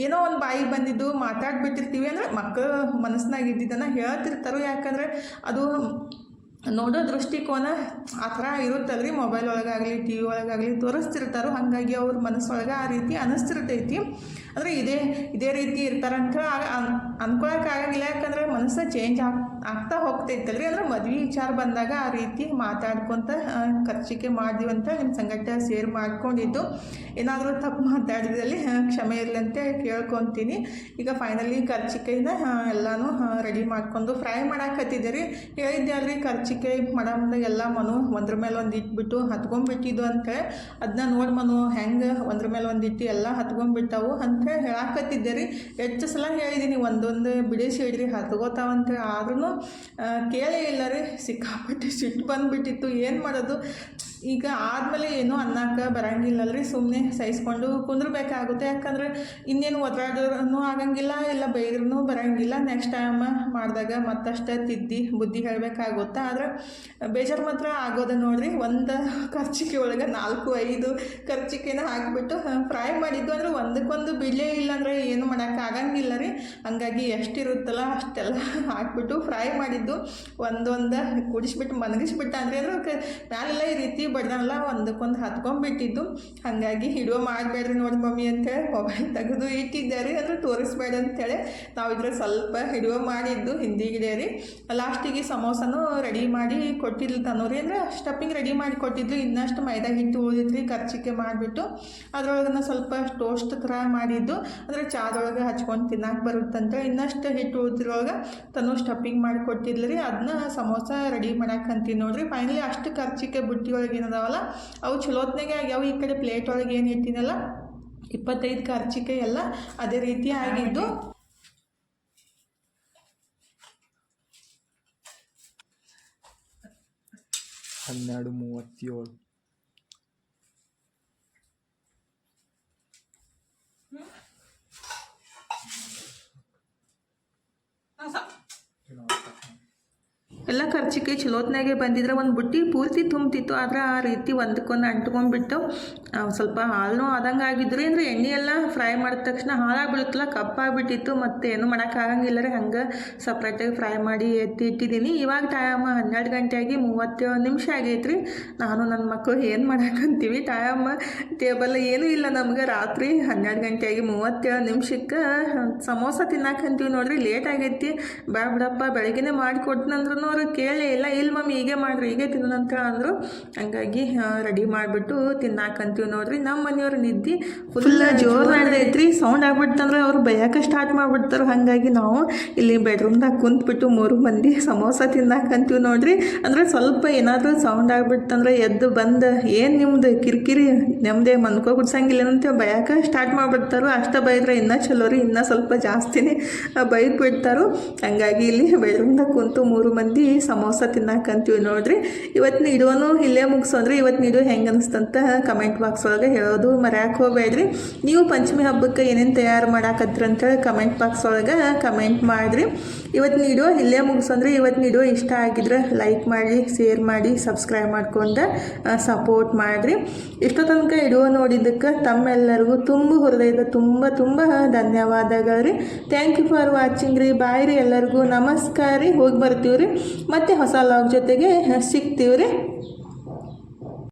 ಏನೋ ಒಂದು ಬಾಯಿಗೆ ಬಂದಿದ್ದು ಮಾತಾಡ್ಬಿಟ್ಟಿರ್ತೀವಿ. ಅಂದರೆ ಮಕ್ಕಳು ಮನಸ್ಸಿನಾಗ ಇದ್ದಿದ್ದನ್ನು ಹೇಳ್ತಿರ್ತಾರೆ. ಯಾಕಂದರೆ ಅದು ನೋಡೋ ದೃಷ್ಟಿಕೋನ ಆ ಥರ ಇರುತ್ತಲ್ರಿ. ಮೊಬೈಲ್ ಒಳಗಾಗಲಿ ಟಿ ವಿ ಒಳಗಾಗಲಿ ತೋರಿಸ್ತಿರ್ತಾರೋ. ಹಾಗಾಗಿ ಅವ್ರ ಮನಸ್ಸೊಳಗೆ ಆ ರೀತಿ ಅನ್ನಿಸ್ತಿರ್ತೈತಿ. ಅಂದರೆ ಇದೇ ರೀತಿ ಇರ್ತಾರಂತ ಅನ್ಕೊಳಕ್ಕಾಗಂಗಿಲ್ಲ. ಯಾಕಂದರೆ ಮನಸ್ಸು ಚೇಂಜ್ ಆಗ್ತಾ ಹೋಗ್ತೈತಲ್ರಿ. ಅಂದರೆ ಮದುವೆ ವಿಚಾರ ಬಂದಾಗ ಆ ರೀತಿ ಮಾತಾಡ್ಕೊತ ಖರ್ಚಿಗೆ ಮಾಡಿದ್ವಿ ಅಂತ ನಿಮ್ಮ ಸಂಗಟ ಶೇರ್ ಮಾಡ್ಕೊಂಡಿದ್ದು. ಏನಾದರೂ ತಪ್ಪು ಮಾತಾಡಿದಲ್ಲಿ ಕ್ಷಮೆ ಇರಲಿ ಅಂತ ಕೇಳ್ಕೊತೀನಿ. ಈಗ ಫೈನಲಿ ಖರ್ಚಿಕೆಯಿಂದ ಎಲ್ಲನೂ ರೆಡಿ ಮಾಡ್ಕೊಂಡು ಫ್ರೈ ಮಾಡಾಕತ್ತಿದ್ದೆ ರೀ. ಹೇಳಿದ್ದೆ ಅಲ್ರಿ ಖರ್ಚಿಕೆ ಮಾಡೋ ಮುಂದೆ ಎಲ್ಲ ಮನು ಒಂದ್ರ ಮೇಲೆ ಒಂದು ಇಟ್ಬಿಟ್ಟು ಹತ್ಕೊಂಡ್ಬಿಟ್ಟಿದ್ದು ಅಂತೇಳಿ. ಅದನ್ನ ನೋಡಿ ಮನು ಹೆಂಗೆ ಒಂದ್ರ ಮೇಲೆ ಒಂದು ಇಟ್ಟು ಎಲ್ಲ ಹತ್ಕೊಂಡ್ಬಿಟ್ಟವು ಅಂತ ಹೇಳಾಕತ್ತಿದ್ದೆ ರೀ. ಎಷ್ಟು ಸಲ ಹೇಳಿದ್ದೀನಿ ಒಂದೊಂದು ಬಿಡಿಸಿ ಹಿಡ್ರಿ ಹತ್ಕೋತಾವಂತೇಳಿ. ಆದ್ರೂ ಕೇಳೇ ಇಲ್ಲ ರೀ. ಸಿಕ್ಕಾಪಟ್ಟೆ ಸಿಟ್ಟು ಬಂದುಬಿಟ್ಟಿತ್ತು. ಏನು ಮಾಡೋದು ಈಗ ಆದಮೇಲೆ ಏನೂ ಅನ್ನಕ್ಕೆ ಬರೋಂಗಿಲ್ಲಲ್ರಿ. ಸುಮ್ಮನೆ ಸಹಿಸ್ಕೊಂಡು ಕುಂದ್ರಬೇಕಾಗುತ್ತೆ. ಯಾಕಂದರೆ ಇನ್ನೇನು ಒದ್ದಾಡ್ರೂ ಆಗಂಗಿಲ್ಲ, ಇಲ್ಲ ಬೈದ್ರೂ ಬರೋಂಗಿಲ್ಲ. ನೆಕ್ಸ್ಟ್ ಟೈಮ್ ಮಾಡಿದಾಗ ಮತ್ತಷ್ಟು ತಿದ್ದಿ ಬುದ್ಧಿ ಹೇಳಬೇಕಾಗುತ್ತೆ. ಆದರೆ ಬೇಜಾರು ಮಾತ್ರ ಆಗೋದು ನೋಡ್ರಿ. ಒಂದು ಖರ್ಚಿಕೆ ಒಳಗೆ 4-5 ಖರ್ಚಿಕೆನ ಹಾಕಿಬಿಟ್ಟು ಫ್ರೈ ಮಾಡಿದ್ದು. ಅಂದರೆ ಒಂದಕ್ಕೊಂದು ಬಿಡಲೇ ಇಲ್ಲ ಅಂದರೆ ಏನು ಮಾಡೋಕ್ಕೆ ಆಗಂಗಿಲ್ಲ ರೀ. ಹಂಗಾಗಿ ಎಷ್ಟಿರುತ್ತಲ್ಲ ಅಷ್ಟೆಲ್ಲ ಹಾಕ್ಬಿಟ್ಟು ಫ್ರೈ ಮಾಡಿದ್ದು. ಒಂದೊಂದು ಕುಡಿಸ್ಬಿಟ್ಟು ಮನಗಿಸ್ಬಿಟ್ಟು ಅಂದರೆ ಮ್ಯಾಲೆಲ್ಲ ಈ ರೀತಿ ಬಡ್ದಲ್ಲ ಒಂದಕ್ಕೊಂದು ಹತ್ಕೊಂಡ್ಬಿಟ್ಟಿದ್ದು. ಹಾಗಾಗಿ ಹಿಡಿಯೋ ಮಾಡಬೇಡ್ರಿ ನೋಡಿ ಮಮ್ಮಿ ಅಂತೇಳಿ ಮೊಬೈಲ್ ತೆಗೆದು ಇಟ್ಟಿದ್ದಾರೆ. ಅಂದರೆ ತೋರಿಸ್ಬೇಡ ಅಂತೇಳಿ ನಾವಿದ್ರೆ ಸ್ವಲ್ಪ ಹಿಡಿಯೋ ಮಾಡಿದ್ದು ಹಿಂದಿಗಿಡೇ ರೀ. ಲಾಸ್ಟಿಗೆ ಸಮೋಸನೂ ರೆಡಿ ಮಾಡಿ ಕೊಟ್ಟಿದ್ಲು ತನ್ನೂರಿ. ಅಂದರೆ ಸ್ಟಫಿಂಗ್ ರೆಡಿ ಮಾಡಿ ಕೊಟ್ಟಿದ್ಲು. ಇನ್ನಷ್ಟು ಮೈದಾ ಹಿಟ್ಟು ಉಳಿದಿದ್ರಿ ಖರ್ಚಿಗೆ ಮಾಡಿಬಿಟ್ಟು ಅದ್ರೊಳಗನ್ನ ಸ್ವಲ್ಪ ಟೋಸ್ಟ್ ಥರ ಮಾಡಿದ್ದು. ಅಂದರೆ ಚಾದೊಳಗೆ ಹಚ್ಕೊಂಡು ತಿನ್ನಕ್ಕೆ ಬರುತ್ತಂತ ಇನ್ನಷ್ಟು ಹಿಟ್ಟು ಉಳಿದಿರೊಳಗೆ ತನು ಸ್ಟಫಿಂಗ್ ಮಾಡಿ ಕೊಟ್ಟಿದ್ಲು ರೀ. ಅದನ್ನ ಸಮೋಸ ರೆಡಿ ಮಾಡಕ್ಕಂತೀನಿ ನೋಡ್ರಿ. ಫೈನಲಿ ಅಷ್ಟು ಖರ್ಚಿಗೆ ಬುಟ್ಟಿ ಒಳಗೆ ಏನದಾವಲ್ಲ ಅವು ಚಲೋತ್ನಾಗೆ ಆಗ್ಯಾವ. ಈ ಕಡೆ ಪ್ಲೇಟ್ ಒಳಗೆ ಏನು ಇಟ್ಟಿನಲ್ಲ 25 ಖರ್ಚಿಕೆ ಎಲ್ಲ ಅದೇ ರೀತಿ ಆಗಿದ್ದು. ಹನ್ನೆರಡು 37. ಎಲ್ಲ ಖರ್ಚಿಗೆ ಚಲೋತ್ನಾಗೆ ಬಂದಿದ್ರೆ ಒಂದು ಬುಟ್ಟಿ ಪೂರ್ತಿ ತುಂಬ್ತಿತ್ತು. ಆದರೆ ಆ ರೀತಿ ಒಂದಕ್ಕೊಂದು ಅಂಟ್ಕೊಂಡ್ಬಿಟ್ಟು ಸ್ವಲ್ಪ ಹಾಲು ಆದಂಗೆ ಆಗಿದ್ರಿ ಅಂದರೆ ಎಣ್ಣೆ ಎಲ್ಲ ಫ್ರೈ ಮಾಡಿದ ತಕ್ಷಣ ಹಾಳಾಗ್ಬಿಡುತ್ತಲ್ಲ, ಕಪ್ಪಾಗಿಬಿಟ್ಟಿತ್ತು. ಮತ್ತು ಏನು ಮಾಡೋಕ್ಕಾಗಂಗಿಲ್ಲ ರೀ, ಹಂಗೆ ಸಪ್ರೇಟಾಗಿ ಫ್ರೈ ಮಾಡಿ ಎತ್ತಿ ಇಟ್ಟಿದ್ದೀನಿ. ಇವಾಗ ಟೈಮ್ 12 ಗಂಟೆ ಆಗಿ 37 ನಿಮಿಷ ಆಗೈತ್ರಿ. ನಾನು ನನ್ನ ಮಕ್ಕಳು ಏನು ಮಾಡಕ್ಕಂತೀವಿ, ಟೈಮ್ ಟೇಬಲ್ ಏನೂ ಇಲ್ಲ ನಮ್ಗೆ. ರಾತ್ರಿ 12 ಗಂಟೆ ಆಗಿ 37 ನಿಮಿಷಕ್ಕೆ ಸಮೋಸ ತಿನ್ನಕ್ಕಂತೀವಿ ನೋಡ್ರಿ. ಲೇಟ್ ಆಗೈತಿ, ಬಿಡಪ್ಪ ಬೆಳಗ್ಗೆನೇ ಮಾಡಿಕೊಡ್ತೀನಂದ್ರೂ ಅವ್ರು ಕೇಳೇ ಇಲ್ಲ. ಇಲ್ಲ ಮಮ್ಮಿ ಹೀಗೆ ಮಾಡಿರಿ, ಹೀಗೆ ತಿನ್ನೋಣಂತ ಅಂದರು. ಹಂಗಾಗಿ ರೆಡಿ ಮಾಡಿಬಿಟ್ಟು ತಿನ್ನಾಕಂತೀವಿ ನೋಡ್ರಿ. ನಮ್ಮ ಮನೆಯವ್ರ ನಿದ್ದೆ ಫುಲ್ ಜೋರು ನಡೆದೈತ್ರಿ. ಸೌಂಡ್ ಆಗ್ಬಿಡ್ತಂದ್ರೆ ಅವ್ರು ಬೈಯಕ್ಕೆ ಸ್ಟಾರ್ಟ್ ಮಾಡಿಬಿಡ್ತಾರೆ. ಹಾಗಾಗಿ ನಾವು ಇಲ್ಲಿ ಬೆಡ್ರೂಮ್ದಾಗ ಕುಂತ್ಬಿಟ್ಟು 3 ಮಂದಿ ಸಮೋಸ ತಿನ್ನಾಕಂತೀವಿ ನೋಡ್ರಿ. ಅಂದರೆ ಸ್ವಲ್ಪ ಏನಾದರೂ ಸೌಂಡ್ ಆಗ್ಬಿಡ್ತಂದ್ರೆ ಎದ್ದು ಬಂದು ಏನು ನಿಮ್ದು ಕಿರಿಕಿರಿ, ನಮ್ಮದೇ ಮನ್ಕೋ ಗುಡ್ಸಂಗಿಲ್ಲ ಅಂತ ಬೈಯಕ್ಕೆ ಸ್ಟಾರ್ಟ್ ಮಾಡಿಬಿಡ್ತಾರೋ. ಅಷ್ಟೇ ಬೈದ್ರೆ ಇನ್ನೂ ಚಲೋ ರೀ, ಇನ್ನೂ ಸ್ವಲ್ಪ ಜಾಸ್ತಿನೇ ಬೈದು ಬಿಡ್ತಾರೋ. ಹಂಗಾಗಿ ಇಲ್ಲಿ ಬೆಡ್ರೂಮ್ದಾಗ ಕುಂತು 3 ಮಂದಿ ಸಮೋಸ ತಿನ್ನಾಕಂತೀವಿ ನೋಡ್ರಿ. ಇವತ್ತಿನ ವಿಡಿಯೋನು ಇಲ್ಲೇ ಮುಗಿಸೋದ್ರಿ. ಇವತ್ತಿನ ವಿಡಿಯೋ ಹೆಂಗೆ ಅನಿಸ್ತಂತ ಕಮೆಂಟ್ ಬಾಕ್ಸ್ ಒಳಗೆ ಹೇಳೋದು ಮರ್ಯಾಕೆ ಹೋಗಬೇಡ್ರಿ. ನೀವು ಪಂಚಮಿ ಹಬ್ಬಕ್ಕೆ ಏನೇನು ತಯಾರು ಮಾಡಾಕತ್ತೀರಿ ಅಂತೇಳಿ ಕಮೆಂಟ್ ಬಾಕ್ಸ್ ಒಳಗೆ ಕಮೆಂಟ್ ಮಾಡಿರಿ. ಇವತ್ತಿನ ವಿಡಿಯೋ ಇಲ್ಲೇ ಮುಗಿಸೋದ್ರಿ. ಇವತ್ತಿನ ವಿಡಿಯೋ ಇಷ್ಟ ಆಗಿದ್ರೆ ಲೈಕ್ ಮಾಡಿ, ಶೇರ್ ಮಾಡಿ, ಸಬ್ಸ್ಕ್ರೈಬ್ ಮಾಡ್ಕೊಂಡು ಸಪೋರ್ಟ್ ಮಾಡಿರಿ. ಇಷ್ಟೋ ತನಕ ವಿಡಿಯೋ ನೋಡಿದ್ದಕ್ಕೆ ತಮ್ಮೆಲ್ಲರಿಗೂ ಹೃದಯದ ತುಂಬ ಧನ್ಯವಾದಗಳು ರೀ. ಥ್ಯಾಂಕ್ ಯು ಫಾರ್ ವಾಚಿಂಗ್ ರೀ. ಬಾಯ್ ರೀ ಎಲ್ಲರಿಗೂ. ನಮಸ್ಕಾರ ರೀ. ಹೋಗಿ ಬರ್ತೀವಿ ರೀ. ಮತ್ತೆ ಹೊಸ ಲಾಗ್ ಜೊತೆಗೆ ಸಿಗ್ತೀವಿ ರೀ.